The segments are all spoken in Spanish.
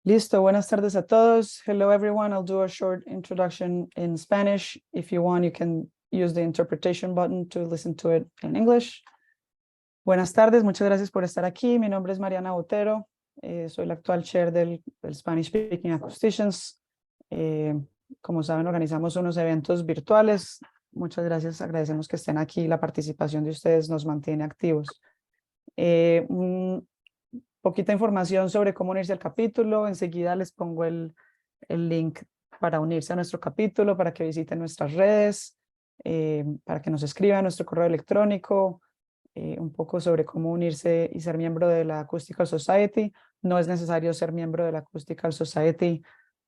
Listo, buenas tardes a todos. Hello everyone, I'll do a short introduction in Spanish. If you want, you can use the interpretation button to listen to it in English. Buenas tardes, muchas gracias por estar aquí. Mi nombre es Mariana Botero, soy la actual chair del Spanish Speaking Acousticians. Como saben, organizamos unos eventos virtuales. Muchas gracias, agradecemos que estén aquí. La participación de ustedes nos mantiene activos. Poquita información sobre cómo unirse al capítulo. Enseguida les pongo el link para unirse a nuestro capítulo, para que visiten nuestras redes, para que nos escriban nuestro correo electrónico, un poco sobre cómo unirse y ser miembro de la Acoustical Society. No es necesario ser miembro de la Acoustical Society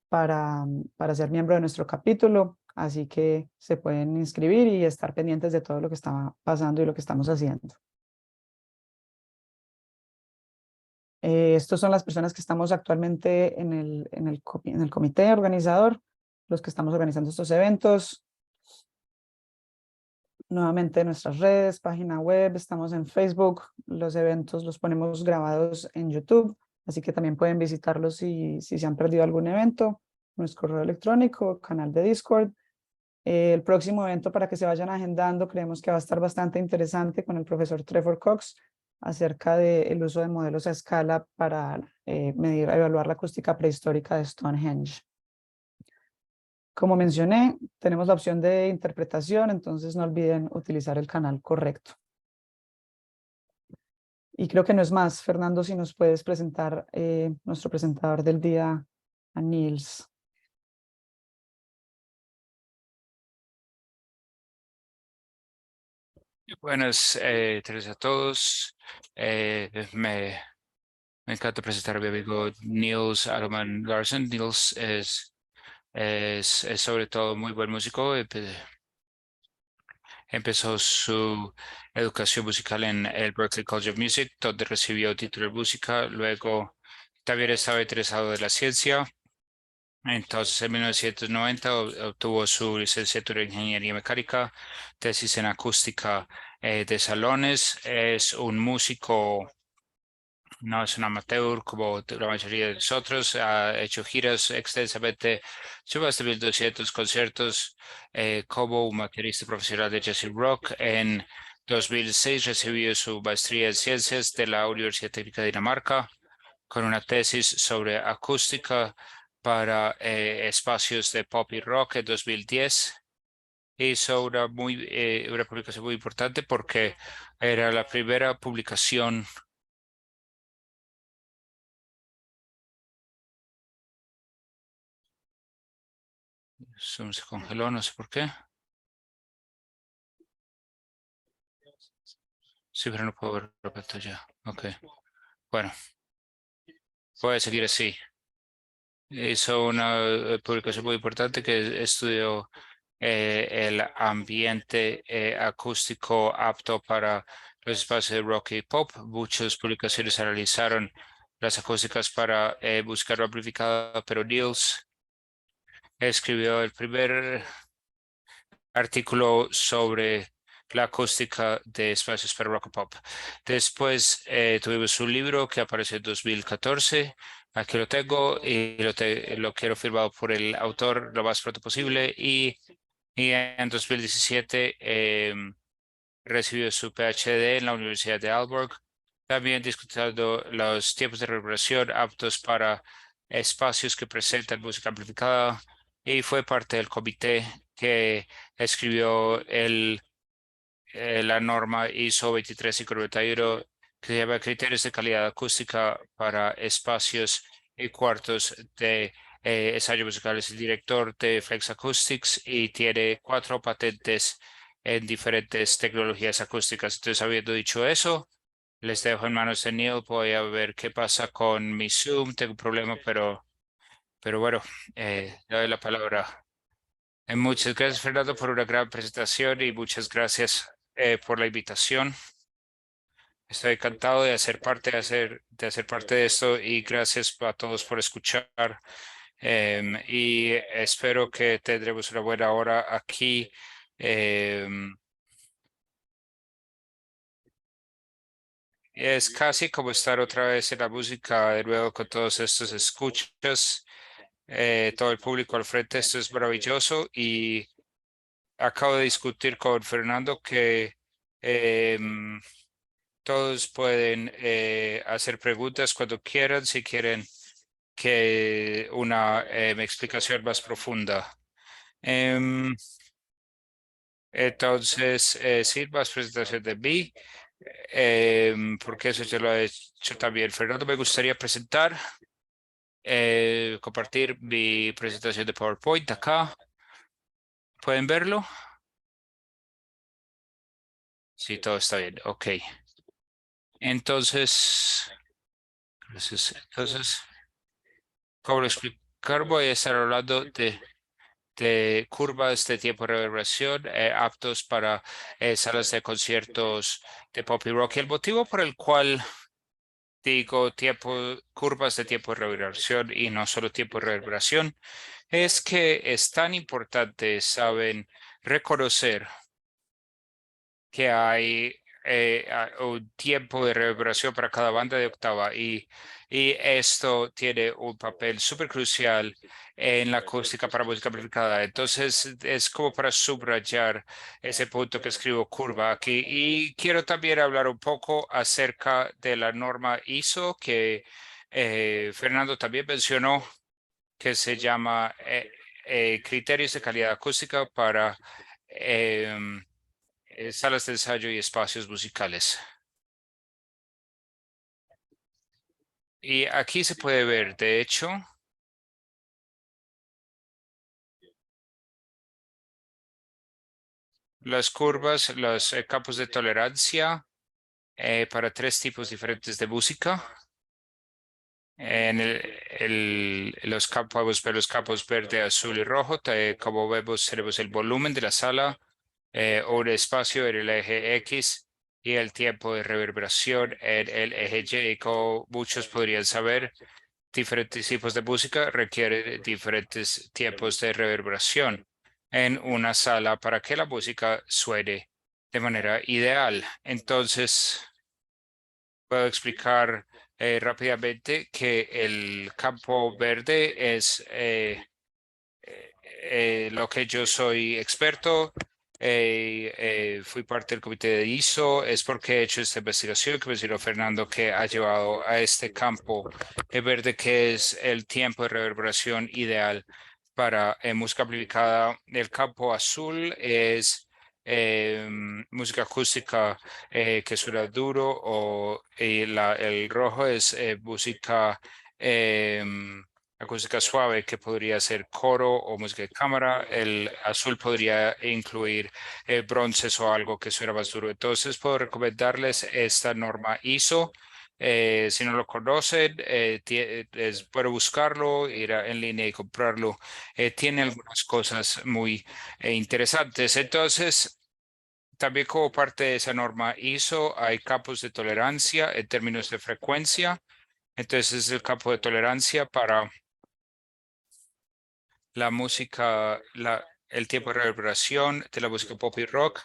para ser miembro de nuestro capítulo, así que se pueden inscribir y estar pendientes de todo lo que está pasando y lo que estamos haciendo. Estos son las personas que estamos actualmente en el comité organizador, los que estamos organizando estos eventos. Nuevamente nuestras redes, página web, estamos en Facebook, los eventos los ponemos grabados en YouTube, así que también pueden visitarlos si se han perdido algún evento, nuestro correo electrónico, canal de Discord. El próximo evento, para que se vayan agendando, creemos que va a estar bastante interesante con el profesor Trevor Cox acerca del uso de modelos a escala para evaluar la acústica prehistórica de Stonehenge. Como mencioné, tenemos la opción de interpretación, entonces no olviden utilizar el canal correcto. Y creo que no es más. Fernando, si nos puedes presentar nuestro presentador del día, a Niels. Buenas tardes a todos. Me encanta presentar a mi amigo Niels Aloman Larsen. Niels es sobre todo muy buen músico. Empezó su educación musical en el Berklee College of Music, donde recibió título de música. Luego también estaba interesado de la ciencia. Entonces, en 1990 obtuvo su licenciatura en Ingeniería Mecánica, tesis en acústica de salones. Es un músico, no es un amateur como la mayoría de nosotros. Ha hecho giras extensamente, sobre más de 1.200 conciertos como un baterista profesional de jazz y rock. En 2006 recibió su maestría en ciencias de la Universidad Técnica de Dinamarca, con una tesis sobre acústica para espacios de pop y rock en 2010. Hizo una publicación muy importante porque era la primera publicación Zoom se congeló, no sé por qué. Sí, pero no puedo ver la pantalla. Ok. Bueno, voy a seguir así. Hizo una publicación muy importante que estudió el ambiente acústico apto para los espacios de rock y pop. Muchas publicaciones analizaron las acústicas para buscar lo amplificado, pero Niels escribió el primer artículo sobre la acústica de espacios para rock and pop. Después tuvimos un libro que apareció en 2014. Aquí lo tengo y lo quiero firmado por el autor lo más pronto posible. Y en 2017 recibió su PhD en la Universidad de Aalborg, también discutiendo los tiempos de reverberación aptos para espacios que presentan música amplificada, y fue parte del comité que escribió la norma ISO 23591, que se llama Criterios de Calidad Acústica para Espacios y Cuartos de Ensayos Musicales. El director de Flex Acoustics y tiene 4 patentes en diferentes tecnologías acústicas. Entonces, habiendo dicho eso, les dejo en manos de Neil. Voy a ver qué pasa con mi Zoom. Tengo un problema, pero bueno, le doy la palabra. Muchas gracias, Fernando, por una gran presentación, y muchas gracias por la invitación. Estoy encantado de hacer parte de parte de esto, y gracias a todos por escuchar. Y espero que tendremos una buena hora aquí. Es casi como estar otra vez en la música de nuevo con todos estos escuchas, todo el público al frente. Esto es maravilloso y acabo de discutir con Fernando que em, todos pueden hacer preguntas cuando quieran, si quieren que una explicación más profunda. Em, entonces, sí, más presentación de mí, porque eso yo lo he hecho también. Fernando, me gustaría presentar, compartir mi presentación de PowerPoint acá. ¿Pueden verlo? Sí, todo está bien. Ok. Entonces, entonces, como lo explicar, voy a estar hablando de curvas de tiempo de reverberación aptos para salas de conciertos de pop y rock. Y el motivo por el cual digo curvas de tiempo de reverberación y no solo tiempo de reverberación es que es tan importante, saben, reconocer que hay un tiempo de reverberación para cada banda de octava y esto tiene un papel súper crucial en la acústica para música amplificada. Entonces es como para subrayar ese punto que escribo curva aquí. Y quiero también hablar un poco acerca de la norma ISO que Fernando también mencionó, que se llama criterios de calidad acústica para em, salas de ensayo y espacios musicales. Y aquí se puede ver, de hecho, las curvas, los campos de tolerancia para tres tipos diferentes de música. En los campos, podemos ver los campos verde, azul y rojo. Como vemos, tenemos el volumen de la sala, un espacio en el eje X y el tiempo de reverberación en el eje Y. Como muchos podrían saber, diferentes tipos de música requieren diferentes tiempos de reverberación en una sala para que la música suene de manera ideal. Entonces, puedo explicar rápidamente que el campo verde es lo que yo soy experto. Fui parte del comité de ISO, es porque he hecho esta investigación que mencionó Fernando que ha llevado a este campo verde que es el tiempo de reverberación ideal para música amplificada. El campo azul es música acústica que suena duro y el rojo es música acústica suave que podría ser coro o música de cámara. El azul podría incluir bronces o algo que suena más duro. Entonces puedo recomendarles esta norma ISO. Si no lo conocen, es bueno buscarlo, en línea y comprarlo. Tiene algunas cosas muy interesantes. Entonces, también como parte de esa norma ISO, hay campos de tolerancia en términos de frecuencia. Entonces, el campo de tolerancia para la música, el tiempo de reverberación de la música pop y rock.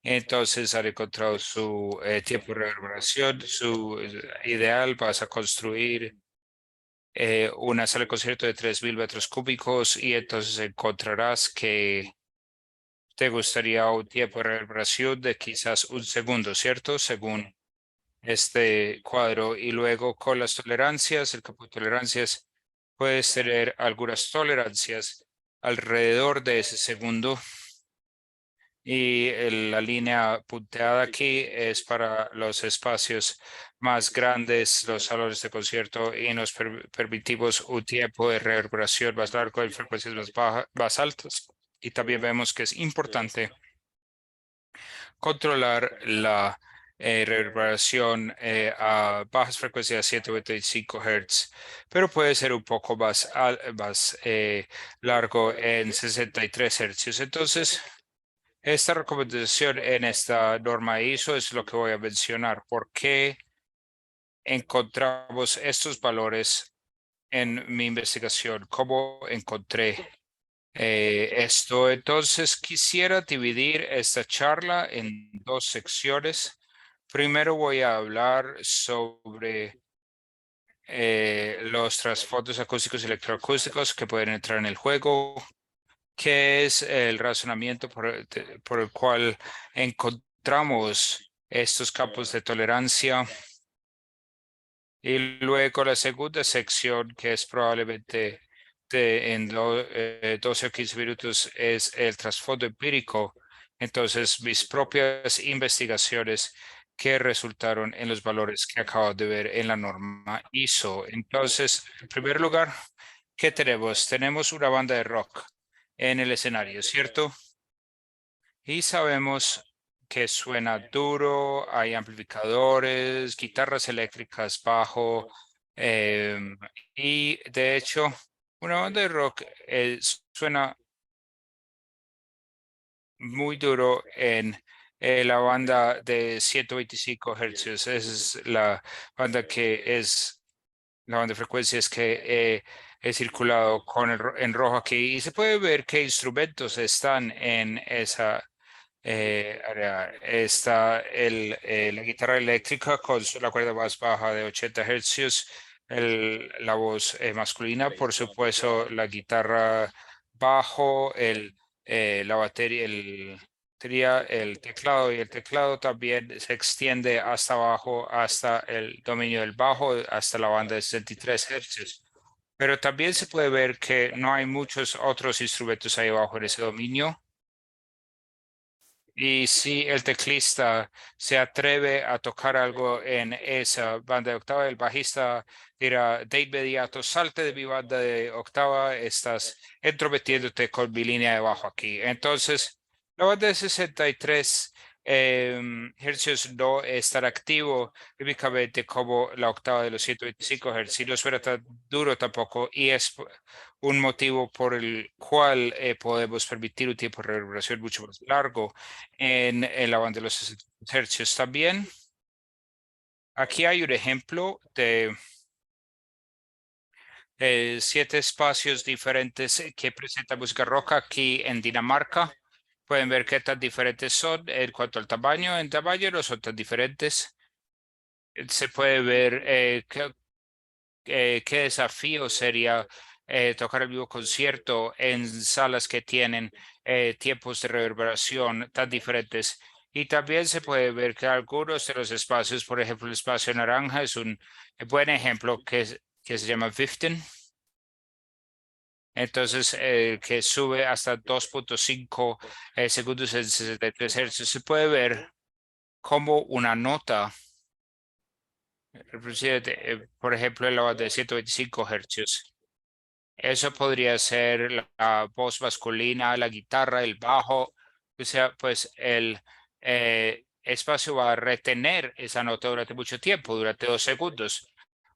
Entonces, al encontrado su tiempo de reverberación, su ideal, vas a construir una sala de concierto de 3.000 metros cúbicos y entonces encontrarás que te gustaría un tiempo de reverberación de quizás un segundo, ¿cierto? Según este cuadro. Y luego con las tolerancias, el campo de tolerancias, puedes tener algunas tolerancias alrededor de ese segundo. Y la línea punteada aquí es para los espacios más grandes, los salones de concierto, y nos permitimos un tiempo de reverberación más largo en frecuencias más altas. Y también vemos que es importante controlar la reverberación a bajas frecuencias 125 Hz, pero puede ser un poco más largo en 63 Hz. Entonces, esta recomendación en esta norma ISO es lo que voy a mencionar. ¿Por qué encontramos estos valores en mi investigación? ¿Cómo encontré esto? Entonces, quisiera dividir esta charla en dos secciones. Primero voy a hablar sobre los trasfondos acústicos y electroacústicos que pueden entrar en el juego, qué es el razonamiento por el cual encontramos estos campos de tolerancia. Y luego la segunda sección, que es probablemente en 12 o 15 minutos, es el trasfondo empírico. Entonces, mis propias investigaciones que resultaron en los valores que acabo de ver en la norma ISO. Entonces, en primer lugar, ¿qué tenemos? Tenemos una banda de rock en el escenario, ¿cierto? Y sabemos que suena duro, hay amplificadores, guitarras eléctricas, bajo, em, y de hecho, una banda de rock suena muy duro en la banda de 125 hercios. Esa es la banda que es la banda de frecuencias que he circulado con en rojo aquí. Y se puede ver qué instrumentos están en esa área. Está la guitarra eléctrica con la cuerda más baja de 80 hercios, la voz masculina, por supuesto, la guitarra bajo, la batería, el teclado, y el teclado también se extiende hasta abajo, hasta el dominio del bajo, hasta la banda de 63 hercios. Pero también se puede ver que no hay muchos otros instrumentos ahí abajo en ese dominio. Y si el teclista se atreve a tocar algo en esa banda de octava, el bajista dirá de inmediato, salte de mi banda de octava, estás entrometiéndote con mi línea de bajo aquí. Entonces, la banda de 63 hercios no estará activo típicamente como la octava de los 125 hercios. Y no suena tan duro tampoco, y es un motivo por el cual podemos permitir un tiempo de reverberación mucho más largo en la banda de los 60 hercios. También aquí hay un ejemplo de 7 espacios diferentes que presenta música rock aquí en Dinamarca. Pueden ver qué tan diferentes son en cuanto al tamaño. En tamaño no son tan diferentes. Se puede ver qué desafío sería tocar el vivo concierto en salas que tienen tiempos de reverberación tan diferentes. Y también se puede ver que algunos de los espacios, por ejemplo, el espacio naranja es un buen ejemplo que se llama Viften. Entonces, que sube hasta 2.5 segundos en 63 hercios. Se puede ver como una nota reproducida, por ejemplo, en la banda de 125 hercios. Eso podría ser la voz masculina, la guitarra, el bajo. O sea, pues el espacio va a retener esa nota durante mucho tiempo, durante 2 segundos.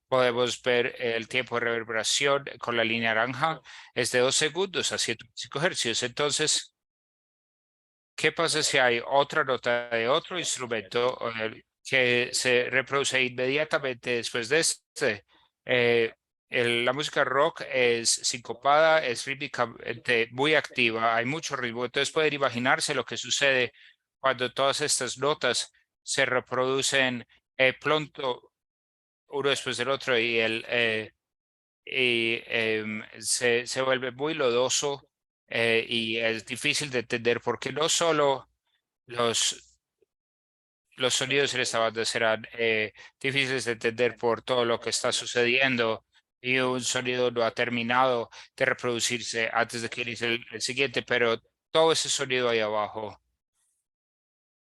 Podemos ver el tiempo de reverberación con la línea naranja, es de 2 segundos a 125 hercios. Entonces, ¿qué pasa si hay otra nota de otro instrumento que se reproduce inmediatamente después de este? Eh, la música rock es sincopada, es rítmicamente muy activa, hay mucho ritmo. Entonces pueden imaginarse lo que sucede cuando todas estas notas se reproducen pronto uno después del otro se vuelve muy lodoso y es difícil de entender porque no solo los, los sonidos en esta banda serán difíciles de entender por todo lo que está sucediendo y un sonido no ha terminado de reproducirse antes de que inicie el siguiente, pero todo ese sonido ahí abajo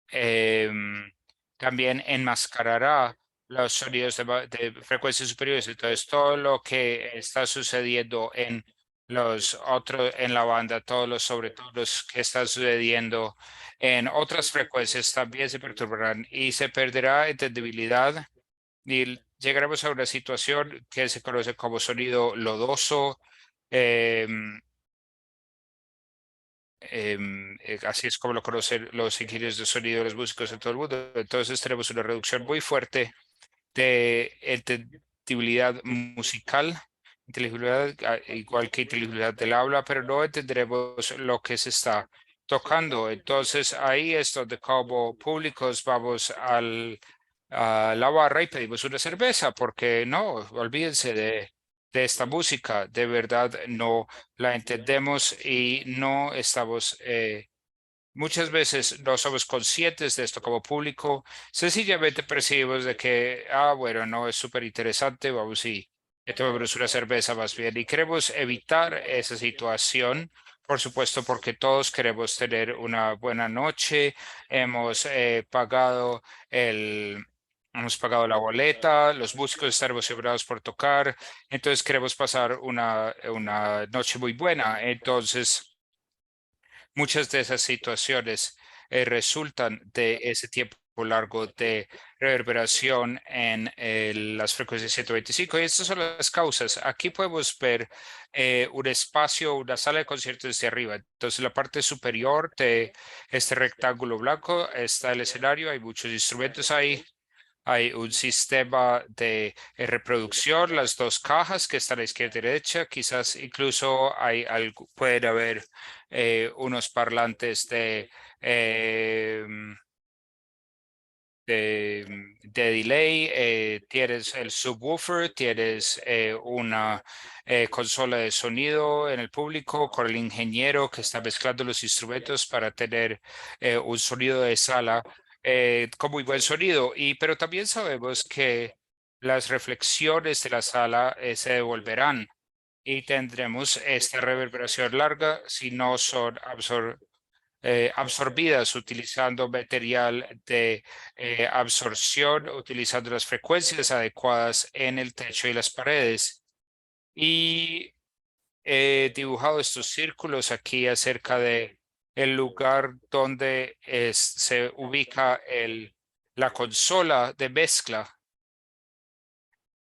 em, también enmascarará los sonidos de frecuencias superiores. Entonces, todo lo que está sucediendo en los otros, en la banda, todos los sobre todo los que están sucediendo en otras frecuencias también se perturbarán y se perderá entendibilidad y llegaremos a una situación que se conoce como sonido lodoso. em, Así es como lo conocen los ingenieros de sonido, los músicos en todo el mundo. Entonces tenemos una reducción muy fuerte de entendibilidad musical, inteligibilidad, igual que inteligibilidad del habla, pero no entenderemos lo que se está tocando. Entonces ahí es donde como públicos vamos a la barra y pedimos una cerveza, porque no, olvídense de esta música, de verdad no la entendemos y no estamos, muchas veces no somos conscientes de esto como público, sencillamente percibimos de que, bueno, no es súper interesante, vamos y tomemos una cerveza más bien. Y queremos evitar esa situación, por supuesto, porque todos queremos tener una buena noche, hemos pagado el... Hemos pagado la boleta, los músicos están emocionados por tocar, entonces queremos pasar una noche muy buena. Entonces, muchas de esas situaciones resultan de ese tiempo largo de reverberación en las frecuencias 125 y estas son las causas. Aquí podemos ver un espacio, una sala de conciertos desde arriba. Entonces, la parte superior de este rectángulo blanco está el escenario, hay muchos instrumentos ahí. Hay un sistema de reproducción, las dos cajas que están a izquierda y derecha, quizás incluso hay algo, pueden haber unos parlantes eh, de delay, tienes el subwoofer, tienes una consola de sonido en el público con el ingeniero que está mezclando los instrumentos para tener un sonido de sala con muy buen sonido. Pero también sabemos que las reflexiones de la sala se devolverán y tendremos esta reverberación larga si no son absorbidas utilizando material de absorción, utilizando las frecuencias adecuadas en el techo y las paredes. Y he dibujado estos círculos aquí acerca de el lugar donde se ubica la consola de mezcla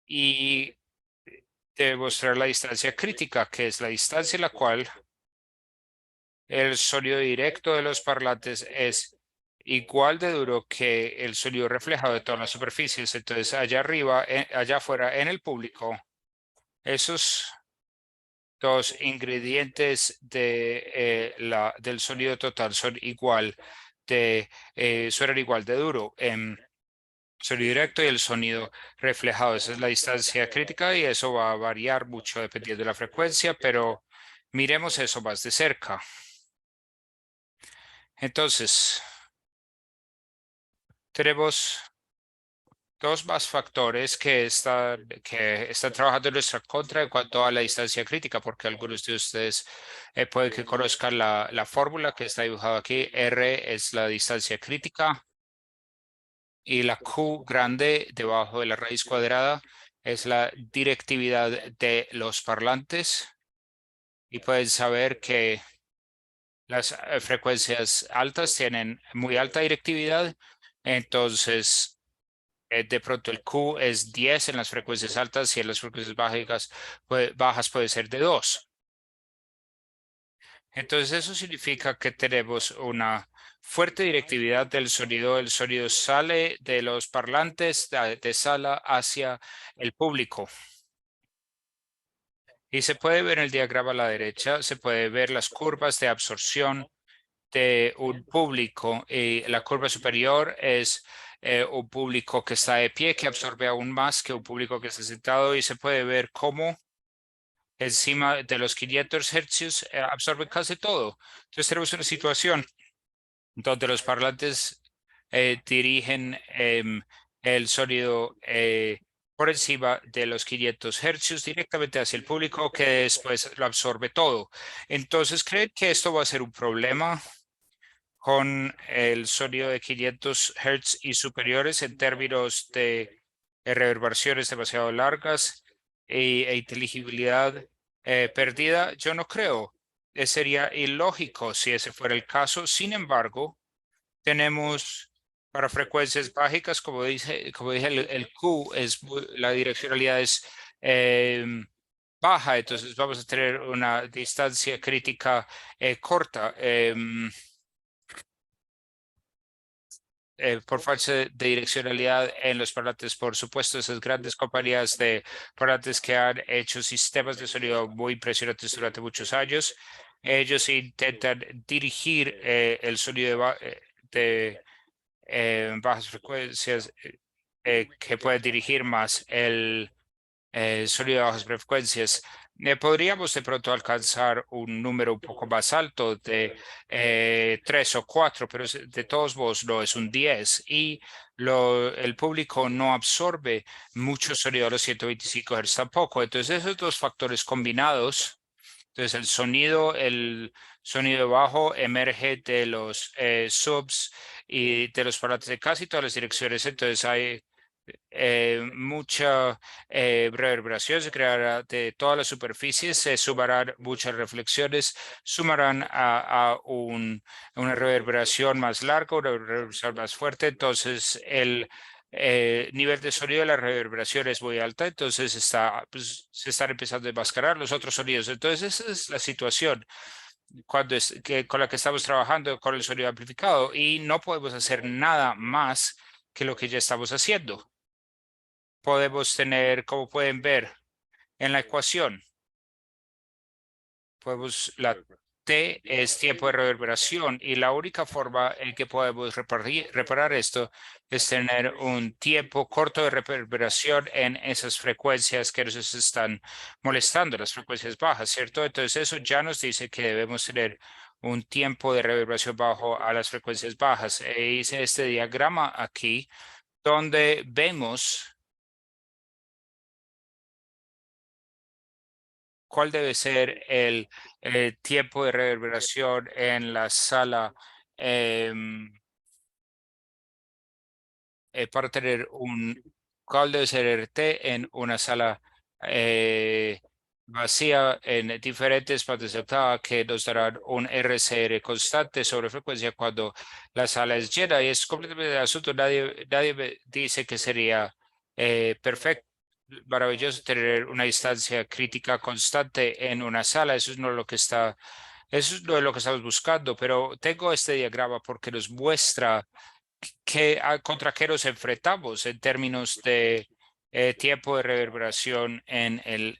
y demostrar la distancia crítica, que es la distancia en la cual el sonido directo de los parlantes es igual de duro que el sonido reflejado de todas las superficies. Entonces, allá arriba, allá afuera, en el público, esos dos ingredientes del sonido total suenan igual de duro. Sonido directo y el sonido reflejado. Esa es la distancia crítica y eso va a variar mucho dependiendo de la frecuencia, pero miremos eso más de cerca. Entonces, tenemos dos más factores que están trabajando en nuestra contra en cuanto a la distancia crítica, porque algunos de ustedes pueden que conozcan la fórmula que está dibujada aquí. R es la distancia crítica y la Q grande debajo de la raíz cuadrada es la directividad de los parlantes. Y pueden saber que las frecuencias altas tienen muy alta directividad, entonces de pronto el Q es 10 en las frecuencias altas y en las frecuencias bajas puede ser de 2. Entonces eso significa que tenemos una fuerte directividad del sonido. El sonido sale de los parlantes de sala hacia el público. Y se puede ver en el diagrama a la derecha, se puede ver las curvas de absorción de un público. Y la curva superior es un público que está de pie, que absorbe aún más que un público que está sentado y se puede ver cómo encima de los 500 hercios absorbe casi todo. Entonces tenemos una situación donde los parlantes dirigen el sonido por encima de los 500 hercios directamente hacia el público que después lo absorbe todo. Entonces, ¿creen que esto va a ser un problema con el sonido de 500 Hz y superiores en términos de reverberaciones demasiado largas e inteligibilidad perdida? Yo no creo. Sería ilógico si ese fuera el caso. Sin embargo, tenemos para frecuencias básicas, como dije, el Q la direccionalidad es baja, entonces vamos a tener una distancia crítica corta. Por falta de direccionalidad en los parlantes. Por supuesto, esas grandes compañías de parlantes que han hecho sistemas de sonido muy impresionantes durante muchos años ellos intentan dirigir el sonido de bajas frecuencias que puede dirigir más el sonido de bajas frecuencias. Podríamos de pronto alcanzar un número un poco más alto de 3 o 4, pero de todos modos no es un 10 y el público no absorbe mucho sonido a los 125 Hz tampoco. Entonces esos dos factores combinados, entonces el sonido bajo emerge de los subs y de los parlantes de casi todas las direcciones. Entonces hay mucha reverberación, se creará de todas las superficies, se sumarán muchas reflexiones, sumarán a una reverberación más larga, una reverberación más fuerte. Entonces el nivel de sonido de la reverberación es muy alta, entonces pues, se están empezando a enmascarar los otros sonidos. Entonces esa es la situación con la que estamos trabajando con el sonido amplificado y no podemos hacer nada más que lo que ya estamos haciendo. Podemos tener, como pueden ver en la ecuación, la T es tiempo de reverberación y la única forma en que podemos reparar esto es tener un tiempo corto de reverberación en esas frecuencias que nos están molestando, las frecuencias bajas, ¿cierto? Entonces eso ya nos dice que debemos tener un tiempo de reverberación bajo a las frecuencias bajas. Hice este diagrama aquí donde vemos cuál debe ser el tiempo de reverberación en la sala para tener cuál debe ser el T en una sala vacía en diferentes partes de octava que nos darán un RCR constante sobre frecuencia cuando la sala es llena y es completamente de asunto. Nadie me dice que sería perfecto, maravilloso tener una distancia crítica constante en una sala. Eso no es lo que estamos buscando, pero tengo este diagrama porque nos muestra contra qué nos enfrentamos en términos de tiempo de reverberación en el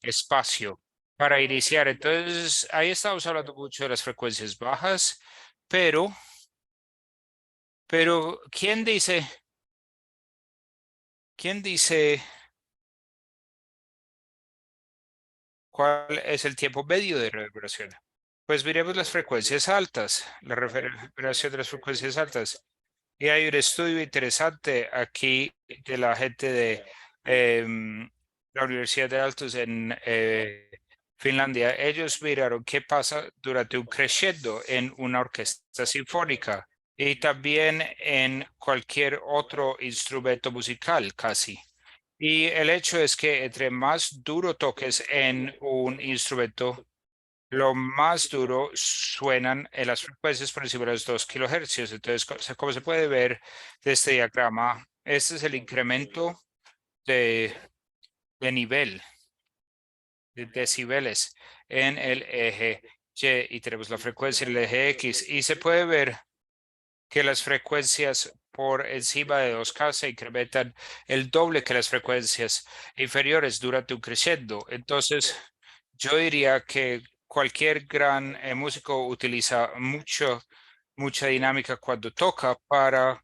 espacio. Para iniciar, entonces, ahí estamos hablando mucho de las frecuencias bajas, pero quién dice cuál es el tiempo medio de reverberación? Pues miremos las frecuencias altas, la reverberación de las frecuencias altas. Y hay un estudio interesante aquí de la gente de la Universidad de Altos en Finlandia. Ellos miraron qué pasa durante un crescendo en una orquesta sinfónica y también en cualquier otro instrumento musical casi. Y el hecho es que entre más duro toques en un instrumento, lo más duro suenan en las frecuencias por encima de los 2 kilohercios. Entonces, como se puede ver de este diagrama, este es el incremento de, de nivel, de decibeles en el eje Y y tenemos la frecuencia en el eje X y se puede ver que las frecuencias por encima de 2K se incrementan el doble que las frecuencias inferiores durante un crescendo. Entonces, yo diría que cualquier gran músico utiliza mucha dinámica cuando toca para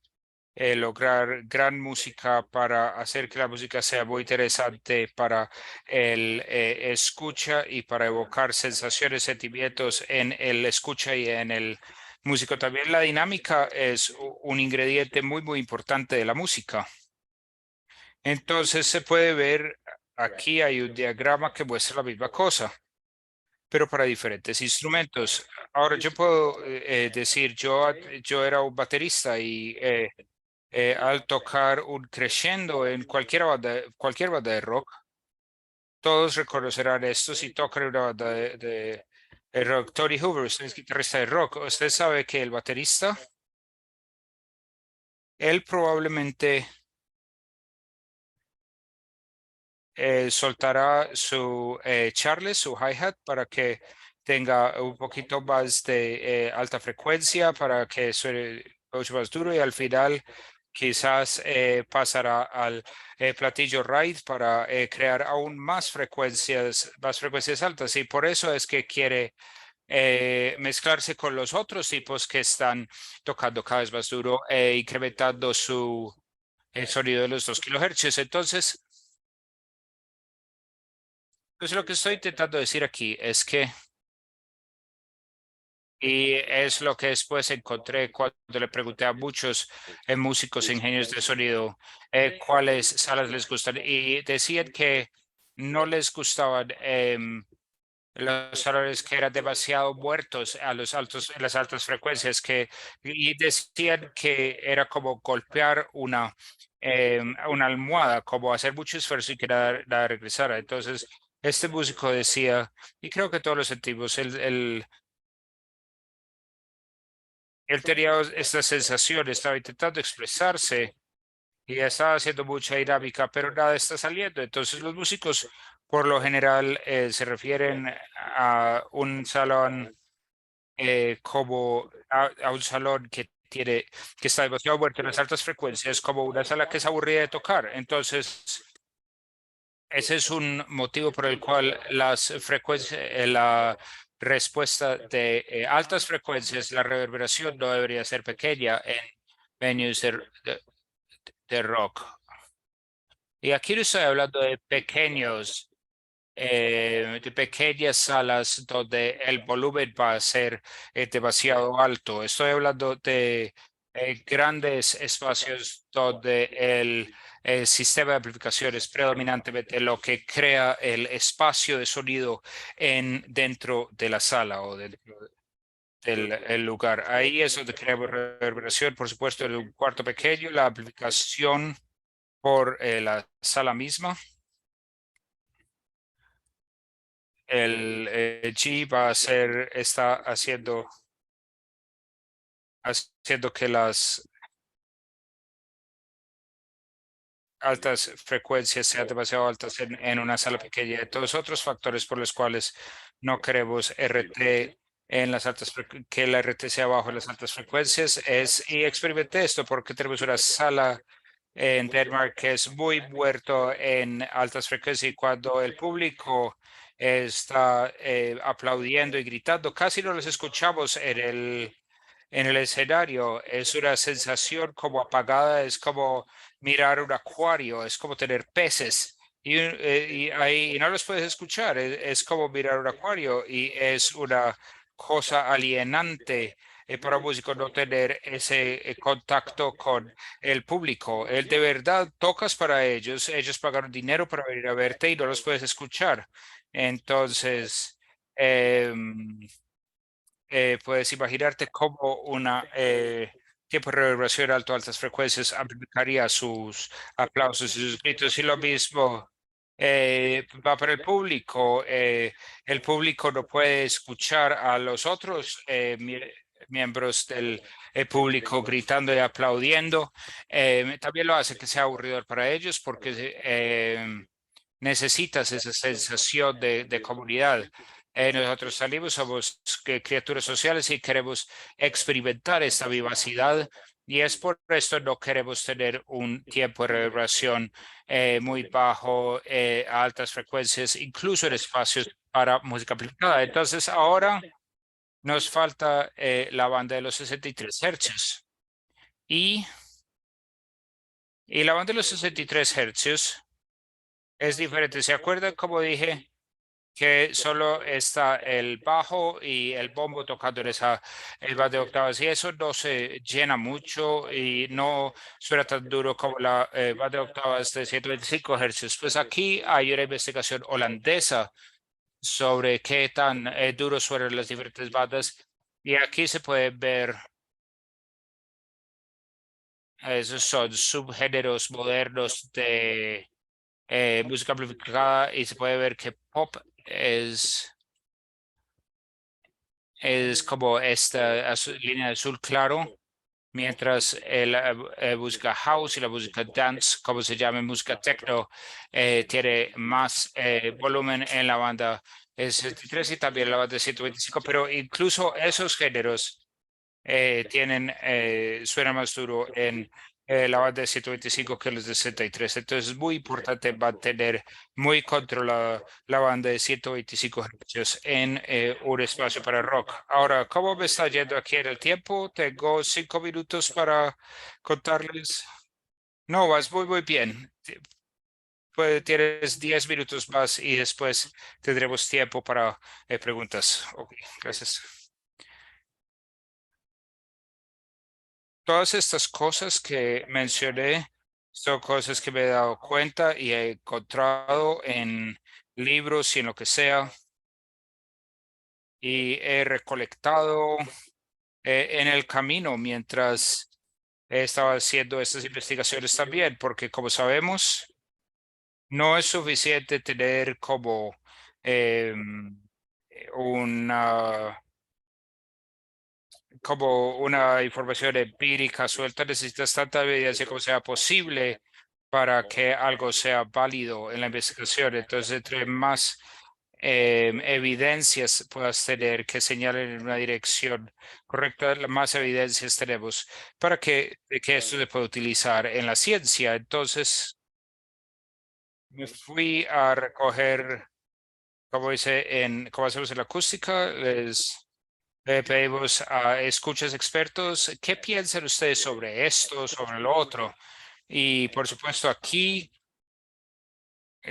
lograr gran música, para hacer que la música sea muy interesante para el escucha y para evocar sensaciones, sentimientos en el escucha y en el músico. También la dinámica es un ingrediente muy importante de la música. Entonces se puede ver, aquí hay un diagrama que muestra la misma cosa, pero para diferentes instrumentos. Ahora yo puedo decir, yo era un baterista y al tocar un crescendo en cualquier banda de rock, todos reconocerán esto si tocan una banda de rock. Tony Hoover, usted es guitarrista de rock. Usted sabe que el baterista, él probablemente soltará su charle, su hi-hat, para que tenga un poquito más de alta frecuencia, para que suene mucho más duro y al final quizás pasará al platillo ride para crear aún más frecuencias altas. Y por eso es que quiere mezclarse con los otros tipos que están tocando cada vez más duro e incrementando el sonido de los 2 kilohercios. Entonces, lo que estoy intentando decir aquí es que, y es lo que después encontré cuando le pregunté a muchos músicos e ingenieros de sonido cuáles salas les gustan, y decían que no les gustaban los salones que eran demasiado muertos a los altos, en las altas frecuencias, y decían que era como golpear una almohada, como hacer mucho esfuerzo y que nada regresara. Entonces, este músico decía, y creo que todos lo sentimos, él tenía esta sensación, estaba intentando expresarse y estaba haciendo mucha dinámica, pero nada está saliendo. Entonces los músicos por lo general se refieren a un salón como a un salón que está demasiado muerto en las altas frecuencias, como una sala que es aburrida de tocar. Entonces, ese es un motivo por el cual las frecuencias, la respuesta de altas frecuencias, la reverberación no debería ser pequeña en venues de rock. Y aquí no estoy hablando de pequeñas salas donde el volumen va a ser demasiado alto. Estoy hablando de grandes espacios donde el sistema de amplificación es predominantemente lo que crea el espacio de sonido dentro de la sala o dentro del el lugar. Ahí es donde creamos reverberación, por supuesto, en un cuarto pequeño, la amplificación por la sala misma. El G va a ser, está haciendo que las altas frecuencias sean demasiado altas en una sala pequeña. Todos otros factores por los cuales no queremos RT en las que la RT sea bajo en las altas frecuencias y experimenté esto porque tenemos una sala en Denmark que es muy muerto en altas frecuencias y cuando el público está aplaudiendo y gritando, casi no los escuchamos en el escenario. Es una sensación como apagada, es como mirar un acuario, es como tener peces. Y ahí no los puedes escuchar, es como mirar un acuario y es una cosa alienante para un músico no tener ese contacto con el público. Él de verdad tocas para ellos pagaron dinero para venir a verte y no los puedes escuchar. Entonces, em, puedes imaginarte cómo una tiempo de reverberación alto, altas frecuencias amplificaría sus aplausos y sus gritos. Y lo mismo va para el público. El público no puede escuchar a los otros miembros del público gritando y aplaudiendo. También lo hace que sea aburridor para ellos porque necesitas esa sensación de comunidad. Nosotros salimos, somos criaturas sociales y queremos experimentar esta vivacidad y es por esto no queremos tener un tiempo de reverberación muy bajo a altas frecuencias, incluso en espacios para música amplificada. Entonces ahora nos falta la banda de los 63 hercios y, y la banda de los 63 hercios es diferente. ¿Se acuerdan como dije? Que solo está el bajo y el bombo tocando en el bas de octavas y eso no se llena mucho y no suena tan duro como la bas de octavas de 125 hercios. Pues aquí hay una investigación holandesa sobre qué tan duro suenan las diferentes bandas y aquí se puede ver, esos son subgéneros modernos de música amplificada y se puede ver que pop es como esta línea de azul claro, mientras la música house y la música dance, como se llama música techno, tiene más volumen en la banda 63 y también la banda 125, pero incluso esos géneros suenan más duro la banda de 125 que los de 63. Entonces es muy importante mantener muy controlada la banda de 125 Hz en un espacio para rock. Ahora, ¿cómo me está yendo aquí en el tiempo? Tengo 5 minutos para contarles. No, vas muy bien. Pues tienes 10 minutos más y después tendremos tiempo para preguntas. Ok, gracias. Todas estas cosas que mencioné son cosas que me he dado cuenta y he encontrado en libros y en lo que sea, y he recolectado en el camino mientras estaba haciendo estas investigaciones también, porque como sabemos, no es suficiente tener como una una información empírica suelta, necesitas tanta evidencia como sea posible para que algo sea válido en la investigación. Entonces, entre más evidencias puedas tener que señalen en una dirección correcta, más evidencias tenemos para que esto se pueda utilizar en la ciencia. Entonces, me fui a recoger, como dice, como hacemos en la acústica, le pedimos a escuchas expertos, ¿qué piensan ustedes sobre esto, sobre lo otro? Y por supuesto, aquí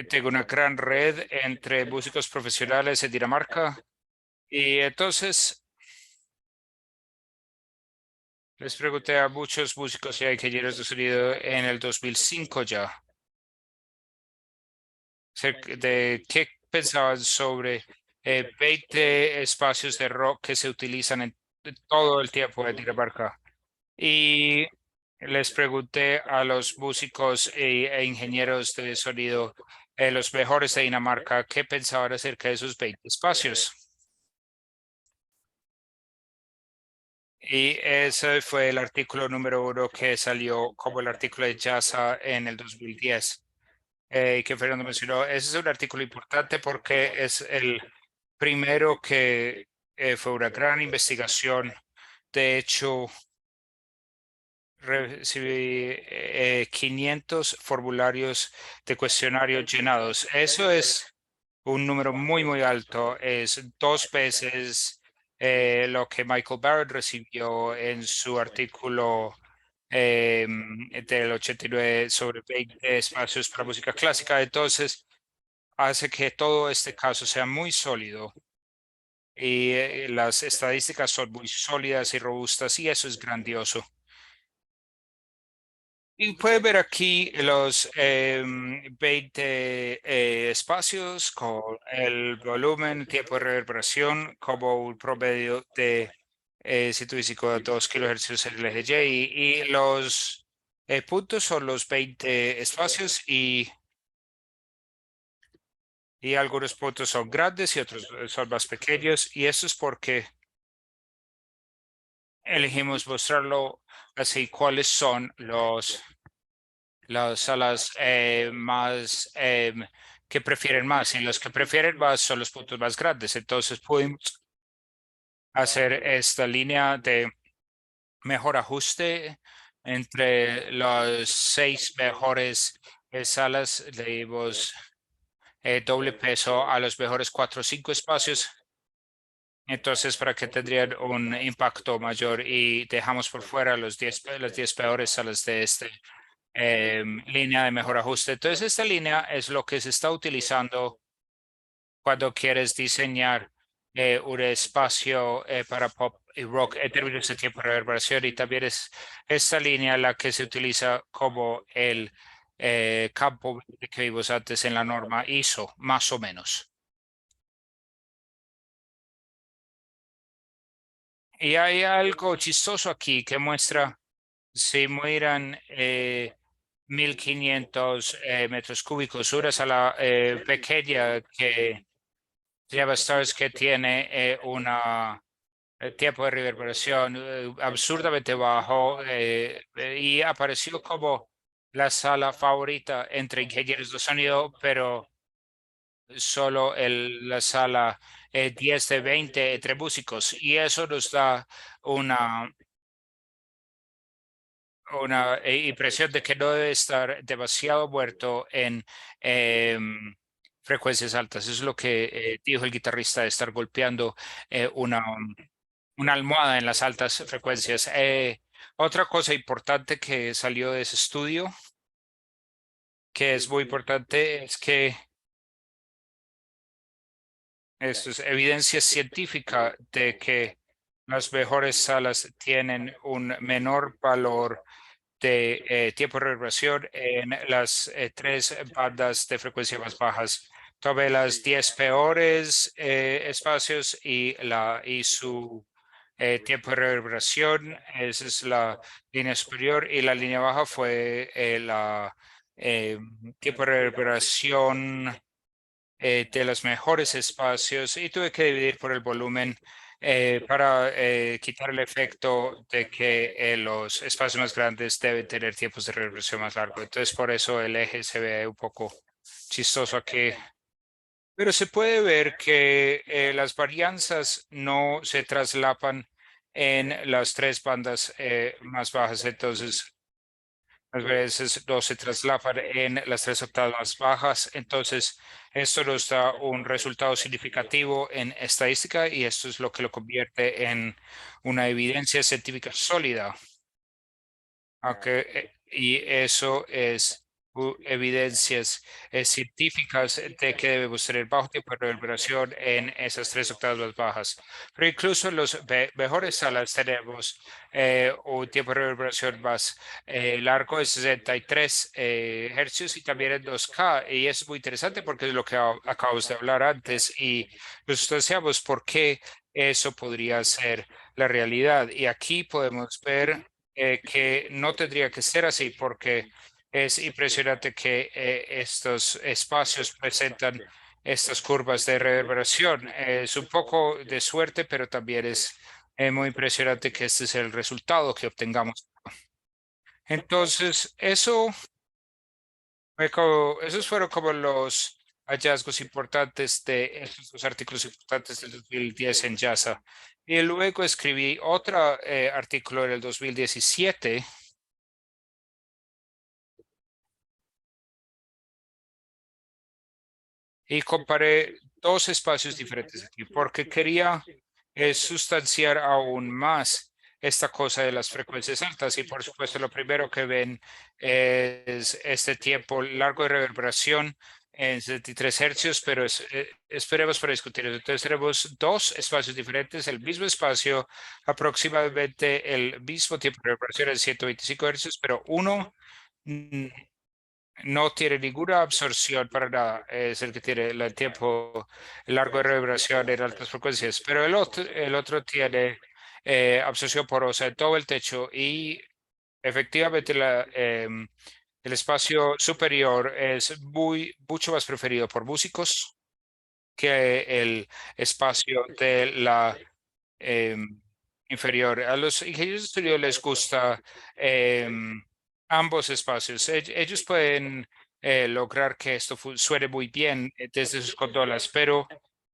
tengo una gran red entre músicos profesionales en Dinamarca. Y entonces les pregunté a muchos músicos y ingenieros de sonido en el 2005 ya, de qué pensaban sobre 20 espacios de rock que se utilizan en todo el tiempo en Dinamarca. Y les pregunté a los músicos e ingenieros de sonido, los mejores de Dinamarca, qué pensaban acerca de esos 20 espacios. Y ese fue el artículo número 1 que salió como el artículo de JASA en el 2010, que Fernando mencionó. Ese es un artículo importante porque es el primero que fue una gran investigación. De hecho, recibí 500 formularios de cuestionario llenados. Eso es un número muy alto. Es 2 veces lo que Michael Barrett recibió en su artículo del 89 sobre 20 espacios para música clásica. Entonces, hace que todo este caso sea muy sólido y las estadísticas son muy sólidas y robustas y eso es grandioso. Y puede ver aquí los 20 espacios con el volumen, tiempo de reverberación como un promedio de 125 kHz en el eje y los puntos son los 20 espacios y algunos puntos son grandes y otros son más pequeños y eso es porque elegimos mostrarlo así cuáles son las salas más que prefieren más y los que prefieren más son los puntos más grandes. Entonces pudimos hacer esta línea de mejor ajuste entre las 6 mejores salas. Le dimos doble peso a los mejores 4 o 5 espacios. Entonces, para que tendrían un impacto mayor y dejamos por fuera las 10 peores salas de línea de mejor ajuste. Entonces, esta línea es lo que se está utilizando cuando quieres diseñar un espacio para pop y rock en términos de tiempo de reverberación y también es esta línea la que se utiliza como el campo que vimos antes en la norma ISO, más o menos. Y hay algo chistoso aquí que muestra si mueran 1500 metros cúbicos, una sala pequeña que se llama Stars, que tiene una tiempo de reverberación absurdamente bajo y apareció como la sala favorita entre ingenieros de sonido, pero solo la sala 10 de 20 entre músicos y eso nos da una una impresión de que no debe estar demasiado muerto en frecuencias altas. Eso es lo que dijo el guitarrista, de estar golpeando una almohada en las altas frecuencias. Otra cosa importante que salió de ese estudio, que es muy importante, es que esto es evidencia científica de que las mejores salas tienen un menor valor de tiempo de reverberación en las tres bandas de frecuencia más bajas. Tomé las 10 peores espacios y su tiempo de reverberación. Esa es la línea superior, y la línea baja fue la eh, tiempo de reverberación de los mejores espacios, y tuve que dividir por el volumen para quitar el efecto de que los espacios más grandes deben tener tiempos de reversión más largos. Entonces, por eso el eje se ve un poco chistoso aquí. Pero se puede ver que las varianzas no se traslapan en las tres bandas más bajas. Entonces, a veces no se traslapan en las tres octavas bajas. Entonces, esto nos da un resultado significativo en estadística, y esto es lo que lo convierte en una evidencia científica sólida. Y eso es evidencias científicas de que debemos tener bajo tiempo de reverberación en esas tres octavas más bajas. Pero incluso en los mejores salas tenemos un tiempo de reverberación más largo de 63 hercios, y también en 2K. Y es muy interesante porque es lo que acabamos de hablar antes, y nos sustanciamos por qué eso podría ser la realidad. Y aquí podemos ver que no tendría que ser así, porque es impresionante que estos espacios presentan estas curvas de reverberación. Es un poco de suerte, pero también es muy impresionante que este es el resultado que obtengamos. Entonces, esos fueron como los hallazgos importantes de estos dos artículos importantes del 2010 en JASA. Y luego escribí otro artículo en el 2017 y comparé dos espacios diferentes aquí, porque quería sustanciar aún más esta cosa de las frecuencias altas. Y por supuesto, lo primero que ven es este tiempo largo de reverberación en 73 hercios, pero esperemos para discutir eso. Entonces tenemos dos espacios diferentes, el mismo espacio, aproximadamente el mismo tiempo de reverberación en 125 hercios, pero uno mm, no tiene ninguna absorción para nada. Es el que tiene el tiempo largo de reverberación en altas frecuencias, pero el otro tiene absorción porosa en todo el techo, y efectivamente el espacio superior es mucho más preferido por músicos que el espacio de la em, inferior. A los ingenieros de sonido les gusta ambos espacios. Ellos pueden lograr que esto suene muy bien desde sus consolas, pero